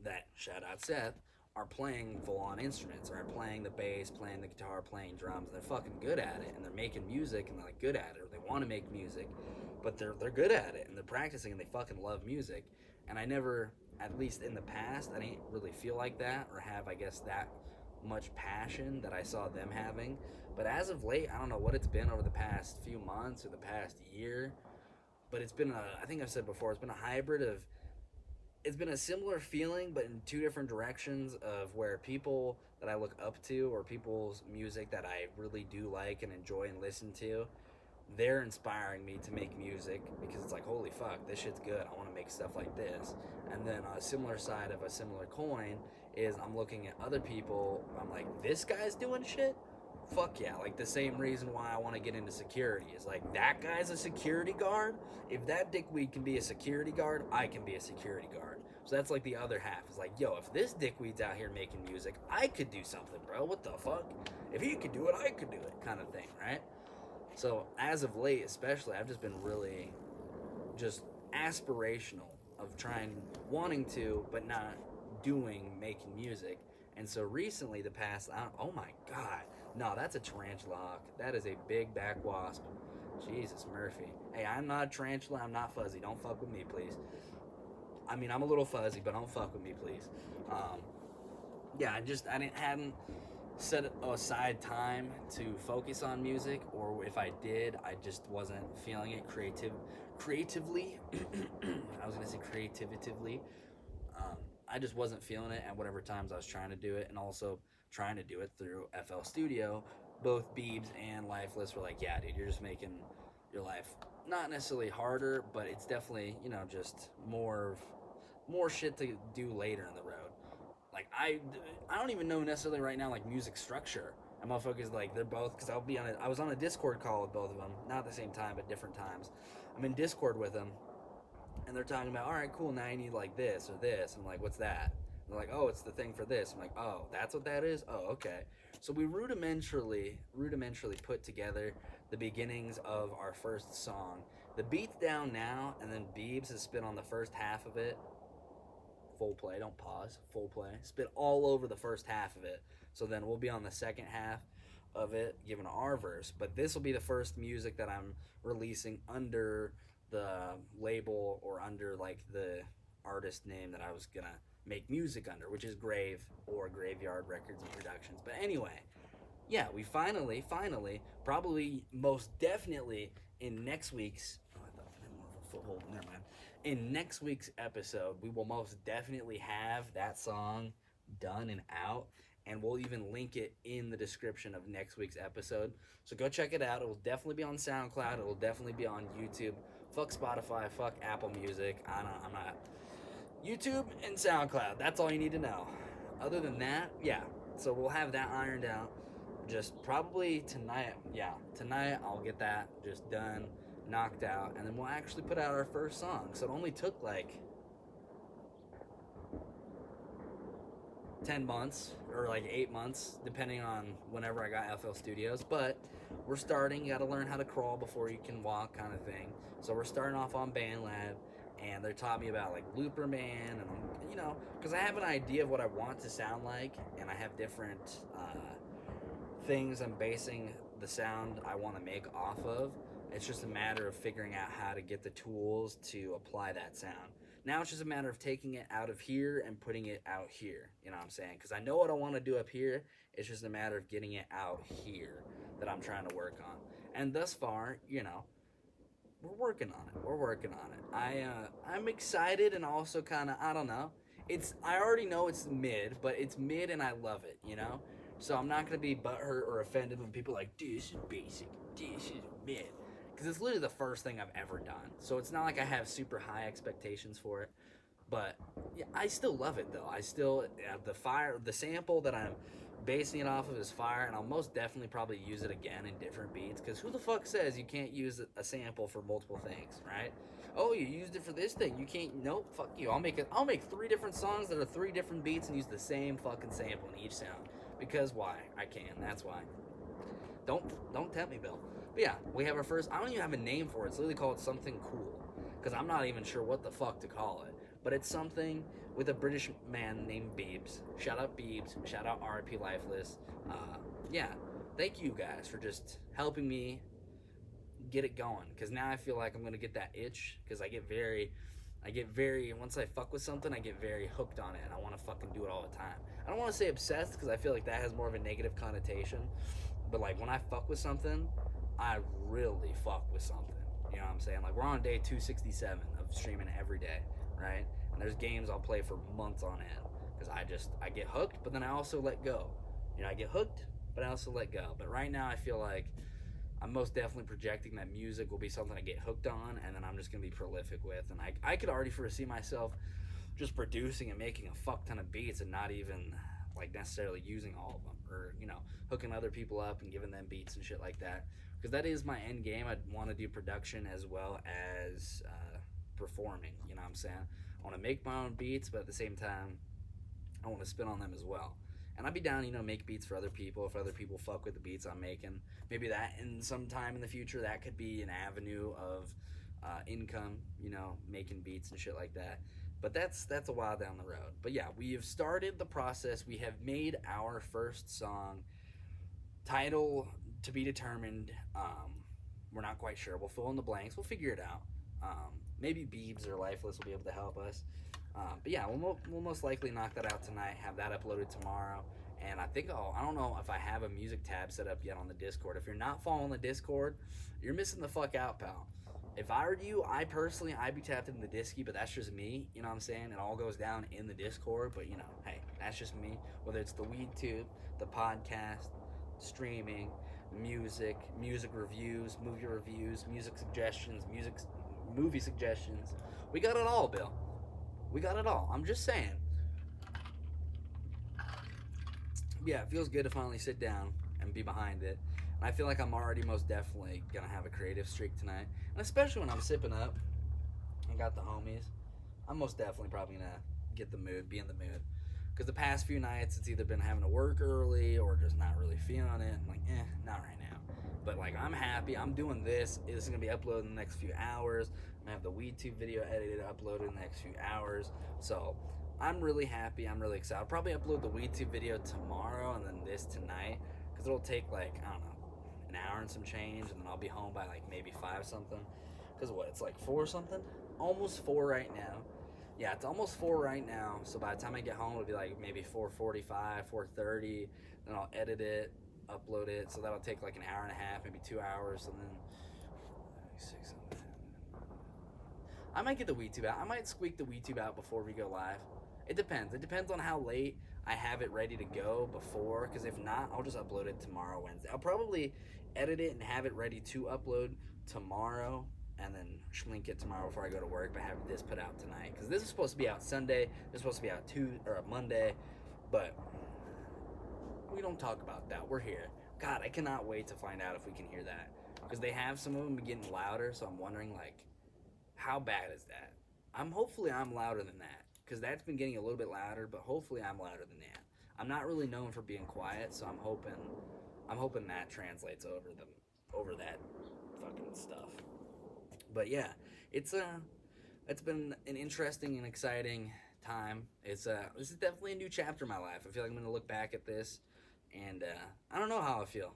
that, shout out Seth, are playing full-on instruments, or are playing the bass, playing the guitar, playing drums. They're fucking good at it, and they're making music, and they're like good at it, or they want to make music, but they're good at it, and they're practicing, and they fucking love music. And I never, at least in the past, I didn't really feel like that, or have, I guess, that much passion that I saw them having. But as of late, I don't know what it's been over the past few months or the past year, but it's been I think I've said before, it's been a hybrid of, it's been a similar feeling, but in two different directions, of where people that I look up to, or people's music that I really do like and enjoy and listen to, they're inspiring me to make music, because it's like, holy fuck, this shit's good. I want to make stuff like this. And then a similar side of a similar coin is I'm looking at other people. I'm like, this guy's doing shit? Fuck yeah. Like the same reason why I want to get into security is like, that guy's a security guard. If that dickweed can be a security guard, I can be a security guard. So that's like the other half. Is like, yo, if this dickweed's out here making music, I could do something, bro. What the fuck? If he could do it, I could do it, kind of thing, right? So as of late, especially, I've just been really just aspirational of wanting to, but not doing, making music. And so recently, the past, oh my god, no, that's a tarantula hawk. That is a big back wasp. Jesus Murphy. Hey, I'm not a tarantula, I'm not fuzzy. Don't fuck with me, please. I mean, I'm a little fuzzy, but don't fuck with me, please. Yeah, I hadn't set aside time to focus on music, or if I did, I just wasn't feeling it creatively. I was gonna say creatively. I just wasn't feeling it at whatever times I was trying to do it, and also trying to do it through FL Studio. Both Beebs and Lifeless were like, yeah, dude, you're just making your life not necessarily harder, but it's definitely, you know, just more shit to do later in the road. Like, I don't even know necessarily right now, like, music structure. And motherfuckers, like, they're both, because I was on a Discord call with both of them, not at the same time, but different times. I'm in Discord with them, and they're talking about, all right, cool, now you need, like, this or this. And I'm like, what's that? And they're like, oh, it's the thing for this. I'm like, oh, that's what that is? Oh, okay. So we rudimentarily put together the beginnings of our first song. The beat's down now, and then Beebs has spit on the first half of it. Full play, don't pause, full play. Spit all over the first half of it. So then we'll be on the second half of it, giving our verse. But this will be the first music that I'm releasing under the label, or under like the artist name that I was gonna make music under, which is Grave, or Graveyard Records and Productions. But anyway, yeah, we finally, probably most definitely in next week's, oh, I thought I had more of a foothold, never mind. In next week's episode, we will most definitely have that song done and out, and we'll even link it in the description of next week's episode. So go check it out. It will definitely be on SoundCloud. It will definitely be on YouTube. Fuck Spotify. Fuck Apple Music. I'm not. YouTube and SoundCloud. That's all you need to know. Other than that, yeah. So we'll have that ironed out. Just probably tonight. Yeah, tonight I'll get that just done, knocked out, and then we'll actually put out our first song. So it only took like 10 months or like 8 months, depending on whenever I got FL Studios. But we're starting. You got to learn how to crawl before you can walk, kind of thing. So we're starting off on BandLab, and they taught me about like Looper Man, and because I have an idea of what I want to sound like, and I have different things I'm basing the sound I want to make off of. It's just a matter of figuring out how to get the tools to apply that sound. Now it's just a matter of taking it out of here and putting it out here. You know what I'm saying? Because I know what I want to do up here. It's just a matter of getting it out here that I'm trying to work on. And thus far, we're working on it. We're working on it. I'm excited and also kind of, I don't know. I already know it's mid, but it's mid and I love it, So I'm not going to be butthurt or offended when people are like, this is basic, this is mid. Because it's literally the first thing I've ever done. So it's not like I have super high expectations for it. But yeah, I still love it though. I still, the sample that I'm basing it off of is fire. And I'll most definitely probably use it again in different beats. Because who the fuck says you can't use a sample for multiple things, right? Oh, you used it for this thing. You can't, nope, fuck you. I'll make 3 different songs that are 3 different beats and use the same fucking sample in each sound. Because why? I can. That's why. Don't tempt me, Bill. But yeah, we have our first. I don't even have a name for it. It's literally called something cool, because I'm not even sure what the fuck to call it. But it's something with a British man named Beebs. Shout out Beebs. Shout out RIP Lifeless. Yeah, thank you guys for just helping me get it going. Because now I feel like I'm gonna get that itch. Because I get very. Once I fuck with something, I get very hooked on it, and I want to fucking do it all the time. I don't want to say obsessed, because I feel like that has more of a negative connotation. But like when I fuck with something, I really fuck with something. You know what I'm saying? Like we're on day 267 of streaming every day, right? And there's games I'll play for months on end because I get hooked, but then I also let go. I get hooked, but I also let go. But right now I feel like I'm most definitely projecting that music will be something I get hooked on, and then I'm just gonna be prolific with. And I could already foresee myself just producing and making a fuck ton of beats and not even like necessarily using all of them, or hooking other people up and giving them beats and shit like that, because that is my end game. I want to do production as well as performing. You know what I'm saying? I want to make my own beats, but at the same time I want to spin on them as well. And I'd be down, make beats for other people if other people fuck with the beats I'm making. Maybe that in some time in the future that could be an avenue of income, making beats and shit like that. But that's a while down the road. But yeah, we have started the process. We have made our first song. Title to be determined. We're not quite sure. We'll fill in the blanks. We'll figure it out. Maybe Beebs or Lifeless will be able to help us. But yeah, we'll most likely knock that out tonight. Have that uploaded tomorrow. And I think I don't know if I have a music tab set up yet on the Discord. If you're not following the Discord, you're missing the fuck out, pal. If I were you, I'd be tapped in the Disky, but that's just me. You know what I'm saying? It all goes down in the Discord, but hey, that's just me. Whether it's the WeedTube, the podcast, streaming, music reviews, movie reviews, music suggestions, movie suggestions. We got it all, Bill. We got it all. I'm just saying. Yeah, it feels good to finally sit down and be behind it. And I feel like I'm already most definitely gonna have a creative streak tonight. And especially when I'm sipping up and got the homies, I'm most definitely probably gonna be in the mood. Because the past few nights, it's either been having to work early or just not really feeling it. I'm like, not right now. But like, I'm happy. I'm doing this. This is gonna be uploaded in the next few hours. I'm gonna have the WeedTube video edited, uploaded in the next few hours. So I'm really happy. I'm really excited. I'll probably upload the WeedTube video tomorrow and then this tonight. Because it'll take like, I don't know, an hour and some change. And then I'll be home by like maybe 5 something. Because what, it's like 4 something? Almost 4 right now. Yeah, it's almost 4 right now. So by the time I get home, it'll be like maybe 4:45, 4:30. Then I'll edit it, upload it. So that'll take like an hour and a half, maybe 2 hours. And then 6, 7, 10. I might get the WeedTube out. I might squeak the WeedTube out before we go live. It depends. It depends on how late I have it ready to go before. Because if not, I'll just upload it tomorrow, Wednesday. I'll probably edit it and have it ready to upload tomorrow. And then link it tomorrow before I go to work, but have this put out tonight. Because this is supposed to be out Sunday. This is supposed to be out Monday. But we don't talk about that. We're here. God, I cannot wait to find out if we can hear that. Because they have some of them getting louder, so I'm wondering, like, how bad is that? Hopefully I'm louder than that. Because that's been getting a little bit louder, but hopefully I'm louder than that. I'm not really known for being quiet, so I'm hoping that translates over that fucking stuff. But yeah, it's been an interesting and exciting time. This is definitely a new chapter in my life. I feel like I'm gonna look back at this, and I don't know how I feel.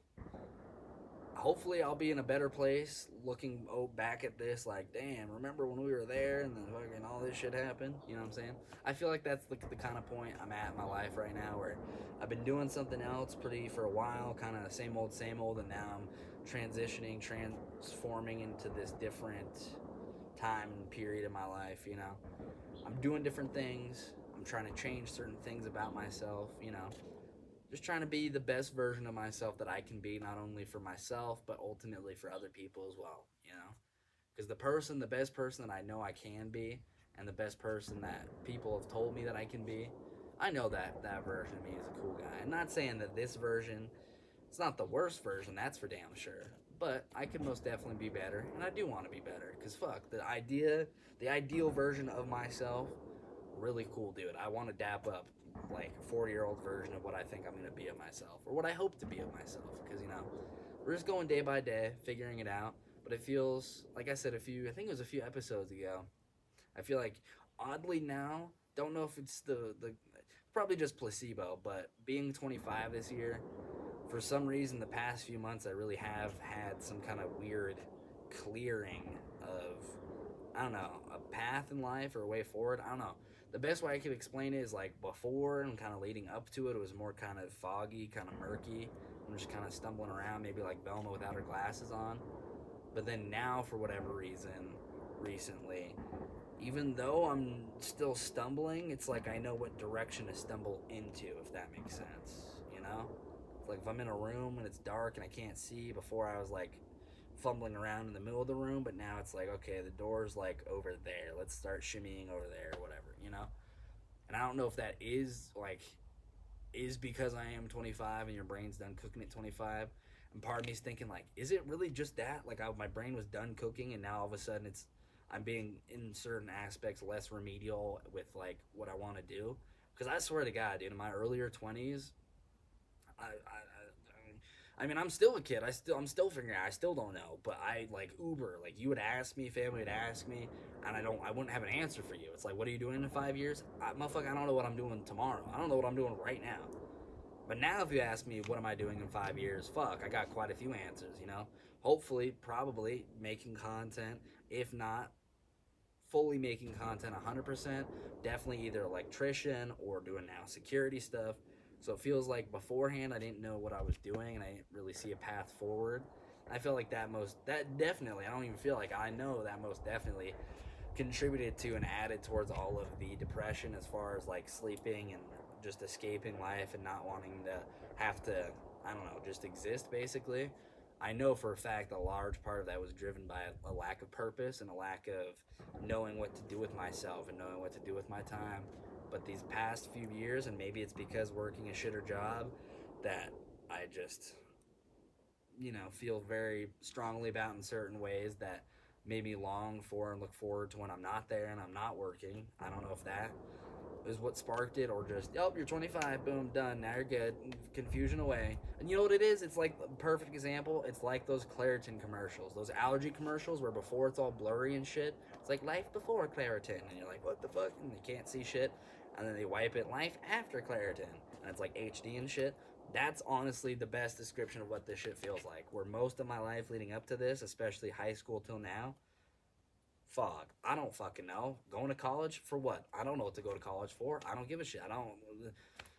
Hopefully, I'll be in a better place looking back at this. Like, damn, remember when we were there and then fucking all this shit happened? You know what I'm saying? I feel like that's the kind of point I'm at in my life right now, where I've been doing something else for a while, kind of same old, and now I'm transforming into this different time and period in my life. You know, I'm doing different things. I'm trying to change certain things about myself. You know, just trying to be the best version of myself that I can be, not only for myself but ultimately for other people as well. You know, because the best person that I know I can be, and the best person that people have told me that I can be, I know that version of me is a cool guy. I'm not saying that this version, it's not the worst version, that's for damn sure. But I could most definitely be better, and I do want to be better. Because fuck, the ideal version of myself, really cool dude. I want to dap up like a 40-year-old version of what I think I'm going to be of myself, or what I hope to be of myself. Because, you know, we're just going day by day, figuring it out. But it feels, like I said I think it was a few episodes ago, I feel like, oddly now, don't know if it's the probably just placebo, but being 25 this year, for some reason, the past few months, I really have had some kind of weird clearing of, I don't know, a path in life or a way forward. I don't know. The best way I could explain it is like before and kind of leading up to it, it was more kind of foggy, kind of murky. I'm just kind of stumbling around, maybe like Velma without her glasses on. But then now, for whatever reason, recently, even though I'm still stumbling, it's like I know what direction to stumble into, if that makes sense, you know? It's like if I'm in a room and it's dark and I can't see, before I was like fumbling around in the middle of the room, but now it's like, okay, the door's like over there. Let's start shimmying over there or whatever, you know? And I don't know if that is because I am 25 and your brain's done cooking at 25. And part of me's thinking, like, is it really just that? Like, my brain was done cooking, and now all of a sudden I'm being, in certain aspects, less remedial with, like, what I want to do. Because I swear to God, dude, in my earlier 20s, I mean, I'm still a kid. I'm still figuring out. I still don't know. But I, like, Uber. Like, you would ask me, family would ask me, and I wouldn't have an answer for you. It's like, what are you doing in 5 years? Motherfucker, I don't know what I'm doing tomorrow. I don't know what I'm doing right now. But now if you ask me what am I doing in 5 years, fuck, I got quite a few answers, you know? Hopefully, probably making content, if not fully making content 100%, definitely either electrician or doing now security stuff. So it feels like beforehand I didn't know what I was doing and I didn't really see a path forward. I feel like that definitely, I don't even feel like I know that most definitely contributed to and added towards all of the depression, as far as like sleeping and just escaping life and not wanting to have to, I don't know, just exist basically. I know for a fact a large part of that was driven by a lack of purpose and a lack of knowing what to do with myself and knowing what to do with my time. But these past few years, and maybe it's because working a shitter job, that I just, you know, feel very strongly about in certain ways that made me long for and look forward to when I'm not there and I'm not working. I don't know if that is what sparked it, or just, oh, you're 25, boom, done, now you're good, confusion away. And you know what it is? It's like a perfect example. It's like those Claritin commercials, those allergy commercials where before it's all blurry and shit. It's like life before Claritin, and you're like, what the fuck? And you can't see shit. And then they wipe it, life after Claritin, and it's like HD and shit. That's honestly the best description of what this shit feels like. Where most of my life leading up to this, especially high school till now, fuck, I don't fucking know. Going to college for what? I don't know what to go to college for. I don't give a shit.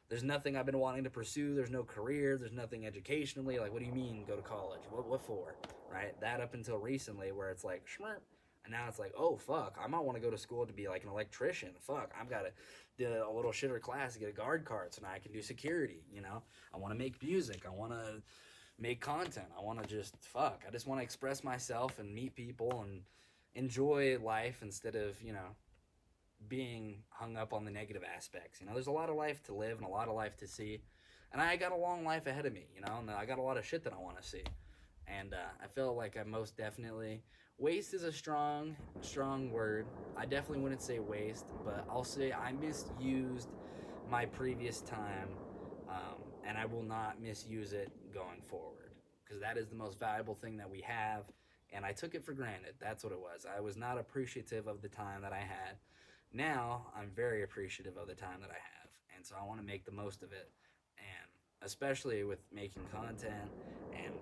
There's nothing I've been wanting to pursue. There's no career. There's nothing educationally. Like, what do you mean go to college? What for? Right? That up until recently, where it's like, schmirp. And now it's like, oh, fuck, I might want to go to school to be like an electrician. Fuck, I've got to do a little shitter class to get a guard card so now I can do security, you know? I want to make music. I want to make content. I want to just, fuck, I just want to express myself and meet people and enjoy life instead of, you know, being hung up on the negative aspects. You know, there's a lot of life to live and a lot of life to see. And I got a long life ahead of me, you know, and I got a lot of shit that I want to see. And I feel like I most definitely, waste is a strong word. I definitely wouldn't say waste, but I'll say I misused my previous time, and I will not misuse it going forward, because that is the most valuable thing that we have, and I took it for granted. That's what it was. I was not appreciative of the time that I had. Now I'm very appreciative of the time that I have, and so I want to make the most of it, and especially with making content and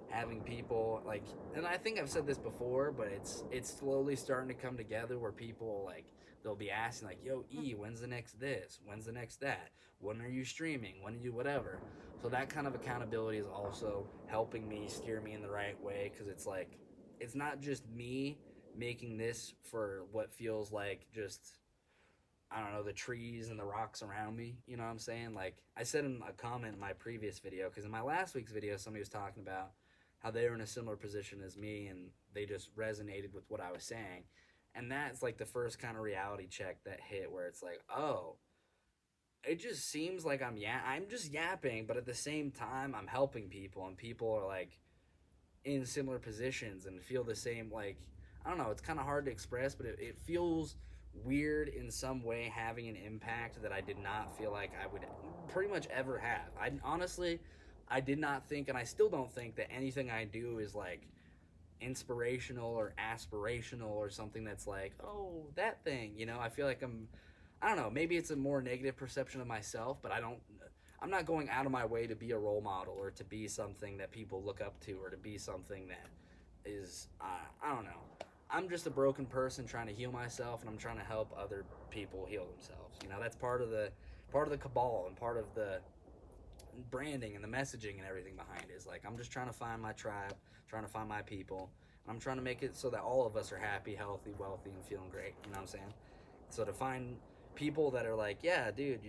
having people like, and I think I've said this before, but it's slowly starting to come together where people like, they'll be asking like, yo, when's the next this, when's the next that, when are you streaming, when do you whatever. So that kind of accountability is also helping me steer me in the right way, because it's like, it's not just me making this for what feels like just, I don't know, the trees and the rocks around me. You know what I'm saying? Like, I said in a comment in my previous video, because in my last week's video, somebody was talking about how they were in a similar position as me and they just resonated with what I was saying. And that's like the first kind of reality check that hit, where it's like, oh, it just seems like I'm just yapping, but at the same time, I'm helping people, and people are like in similar positions and feel the same. Like, I don't know, it's kind of hard to express, but it feels weird in some way, having an impact that I did not feel like I would pretty much ever have. I honestly, I did not think, and I still don't think, that anything I do is like inspirational or aspirational or something that's like, oh, that thing, you know. I feel like I don't know, maybe it's a more negative perception of myself, but I'm not going out of my way to be a role model or to be something that people look up to or to be something that is, I don't know. I'm just a broken person trying to heal myself, and I'm trying to help other people heal themselves. You know, that's part of the cabal and part of the branding and the messaging and everything behind it. Is like, I'm just trying to find my tribe, trying to find my people. And I'm trying to make it so that all of us are happy, healthy, wealthy, and feeling great. You know what I'm saying? So to find people that are like, yeah, dude,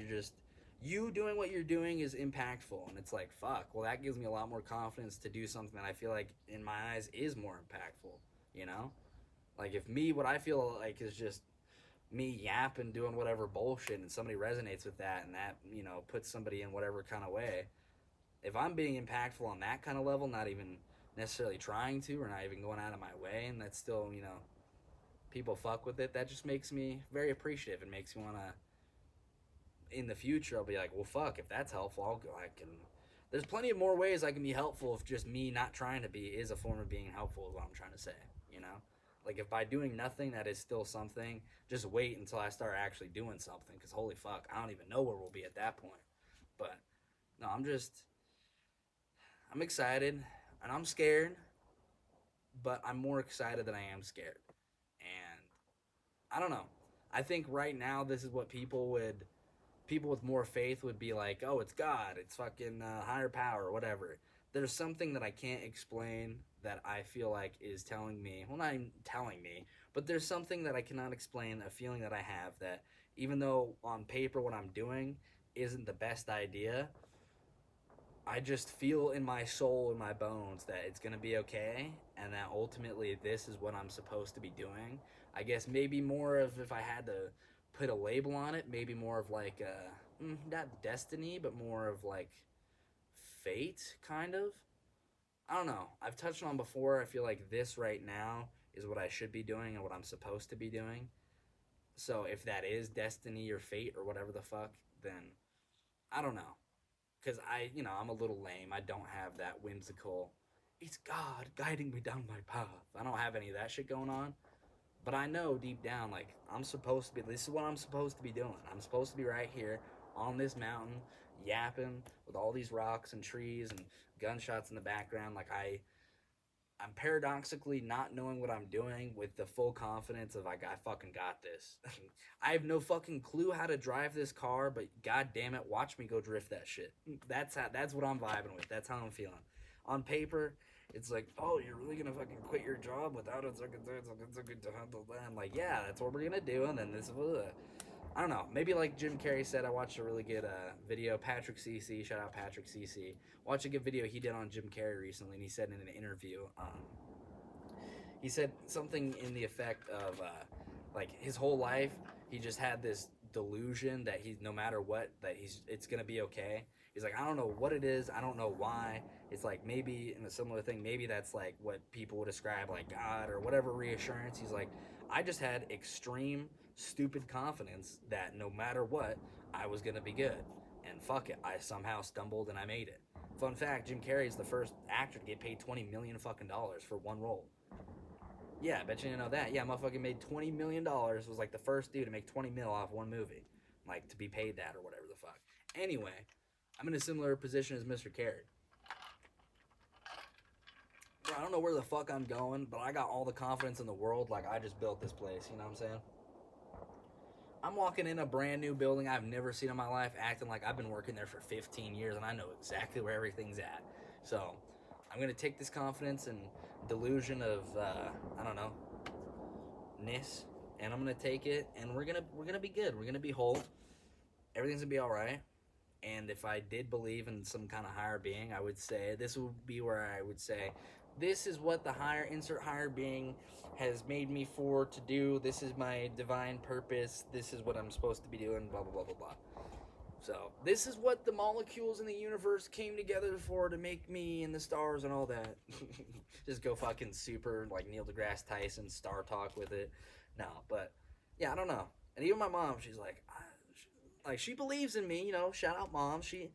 you doing what you're doing is impactful, and it's like, fuck, well, that gives me a lot more confidence to do something that I feel like in my eyes is more impactful, you know. Like, if me, what I feel like is just me yapping, doing whatever bullshit, and somebody resonates with that, and that, you know, puts somebody in whatever kind of way, if I'm being impactful on that kind of level, not even necessarily trying to, or not even going out of my way, and that's still, you know, people fuck with it, that just makes me very appreciative. It makes me want to, in the future, I'll be like, well, fuck, if that's helpful, there's plenty of more ways I can be helpful if just me not trying to be is a form of being helpful, is what I'm trying to say, you know? Like, if by doing nothing that is still something, just wait until I start actually doing something, because holy fuck, I don't even know where we'll be at that point. But, no, I'm excited, and I'm scared, but I'm more excited than I am scared. And I don't know. I think right now this is what people with more faith would be like, oh, it's God, it's fucking higher power, or whatever. There's something that I can't explain that I feel like is telling me, well, not even telling me, but there's something that I cannot explain, a feeling that I have, that even though on paper what I'm doing isn't the best idea, I just feel in my soul, in my bones, that it's going to be okay, and that ultimately this is what I'm supposed to be doing. I guess maybe more of, if I had to put a label on it, maybe more of like, not destiny, but more of like fate, kind of. I don't know. I've touched on before, I feel like this right now is what I should be doing and what I'm supposed to be doing. So if that is destiny or fate or whatever the fuck, then I don't know. Because I'm a little lame. I don't have that whimsical, it's God guiding me down my path. I don't have any of that shit going on. But I know deep down, like, this is what I'm supposed to be doing. I'm supposed to be right here on this mountain, yapping with all these rocks and trees and gunshots in the background. Like, I'm paradoxically not knowing what I'm doing with the full confidence of, like, I fucking got this. I have no fucking clue how to drive this car, but god damn it, watch me go drift that shit. That's what I'm vibing with. That's how I'm feeling. On paper, it's like, oh, you're really gonna fucking quit your job without a second to handle that? I'm like, yeah, that's what we're gonna do, and then this, I don't know, maybe like Jim Carrey said, I watched a really good video, Patrick CC, shout out Patrick CC, watched a good video he did on Jim Carrey recently, and he said in an interview, he said something in the effect of, like, his whole life, he just had this delusion that no matter what, it's gonna be okay. He's like, I don't know what it is. I don't know why. It's like maybe in a similar thing, maybe that's like what people would describe like God or whatever reassurance. He's like, I just had extreme, stupid confidence that no matter what, I was going to be good. And fuck it, I somehow stumbled and I made it. Fun fact, Jim Carrey is the first actor to get paid $20 million fucking dollars for one role. Yeah, I bet you didn't know that. Yeah, motherfucking made $20 million. Was like the first dude to make 20 mil off one movie. Like, to be paid that or whatever the fuck. Anyway, I'm in a similar position as Mr. Carrey. Bro, I don't know where the fuck I'm going, but I got all the confidence in the world. Like, I just built this place, you know what I'm saying? I'm walking in a brand new building I've never seen in my life, acting like I've been working there for 15 years and I know exactly where everything's at. So, I'm going to take this confidence and delusion of, I don't know, ness, and I'm going to take it, and we're gonna be good. We're going to be whole. Everything's going to be all right. And if I did believe in some kind of higher being, I would say, this would be where I would say, this is what the higher being has made me for to do. This is my divine purpose. This is what I'm supposed to be doing, blah, blah, blah, blah, blah. So, this is what the molecules in the universe came together for, to make me and the stars and all that. Just go fucking super, like, Neil deGrasse Tyson star talk with it. No, but, yeah, I don't know. And even my mom, she's like, she believes in me, you know, shout out mom. She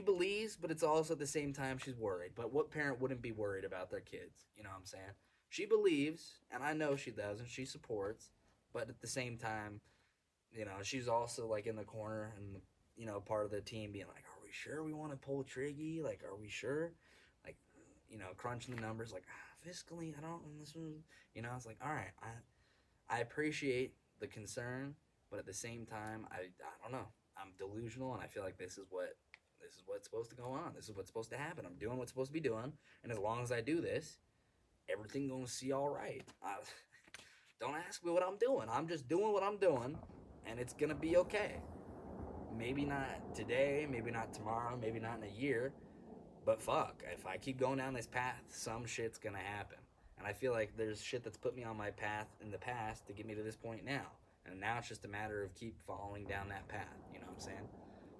believes, but it's also at the same time she's worried. But what parent wouldn't be worried about their kids? You know what I'm saying? She believes, and I know she does, and she supports. But at the same time, you know, she's also, like, in the corner and, you know, part of the team being like, are we sure we want to pull Triggy? Like, are we sure? Like, you know, crunching the numbers, like, fiscally, I don't, this one, you know, it's like, all right, I appreciate the concern, but at the same time, I don't know. I'm delusional, and I feel like this is what's supposed to go on. This is what's supposed to happen. I'm doing what's supposed to be doing, and as long as I do this, everything gonna see all right. Don't ask me what I'm doing. I'm just doing what I'm doing, and it's gonna be okay. Maybe not today, maybe not tomorrow, maybe not in a year, but fuck, if I keep going down this path, some shit's gonna happen. And I feel like there's shit that's put me on my path in the past to get me to this point now. And now it's just a matter of keep following down that path, you know what I'm saying?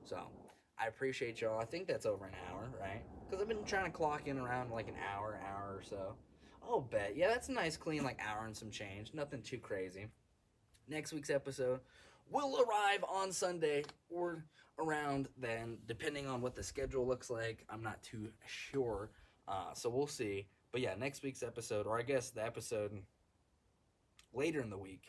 So, I appreciate y'all. I think that's over an hour, right? Because I've been trying to clock in around like an hour or so. Oh, bet. Yeah, that's a nice, clean, like, hour and some change. Nothing too crazy. Next week's episode will arrive on Sunday or around then, depending on what the schedule looks like. I'm not too sure. So we'll see. But yeah, next week's episode, or I guess the episode later in the week,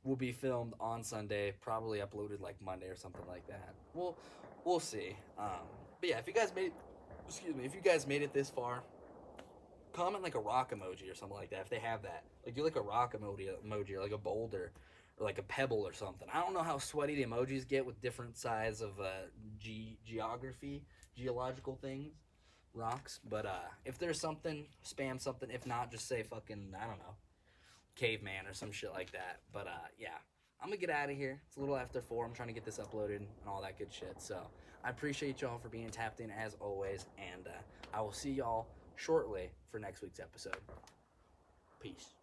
will be filmed on Sunday, probably uploaded like Monday or something like that. We'll see. But yeah, if you guys made it this far, comment like a rock emoji or something like that if they have that. Like, do like a rock emoji or like a boulder or like a pebble or something. I don't know how sweaty the emojis get with different size of geological things, rocks. But if there's something, spam something. If not, just say fucking, I don't know, caveman or some shit like that. But yeah, I'm gonna get out of here. It's a little after 4. I'm trying to get this uploaded and all that good shit. So I appreciate y'all for being tapped in as always, and I will see y'all shortly for next week's episode. Peace.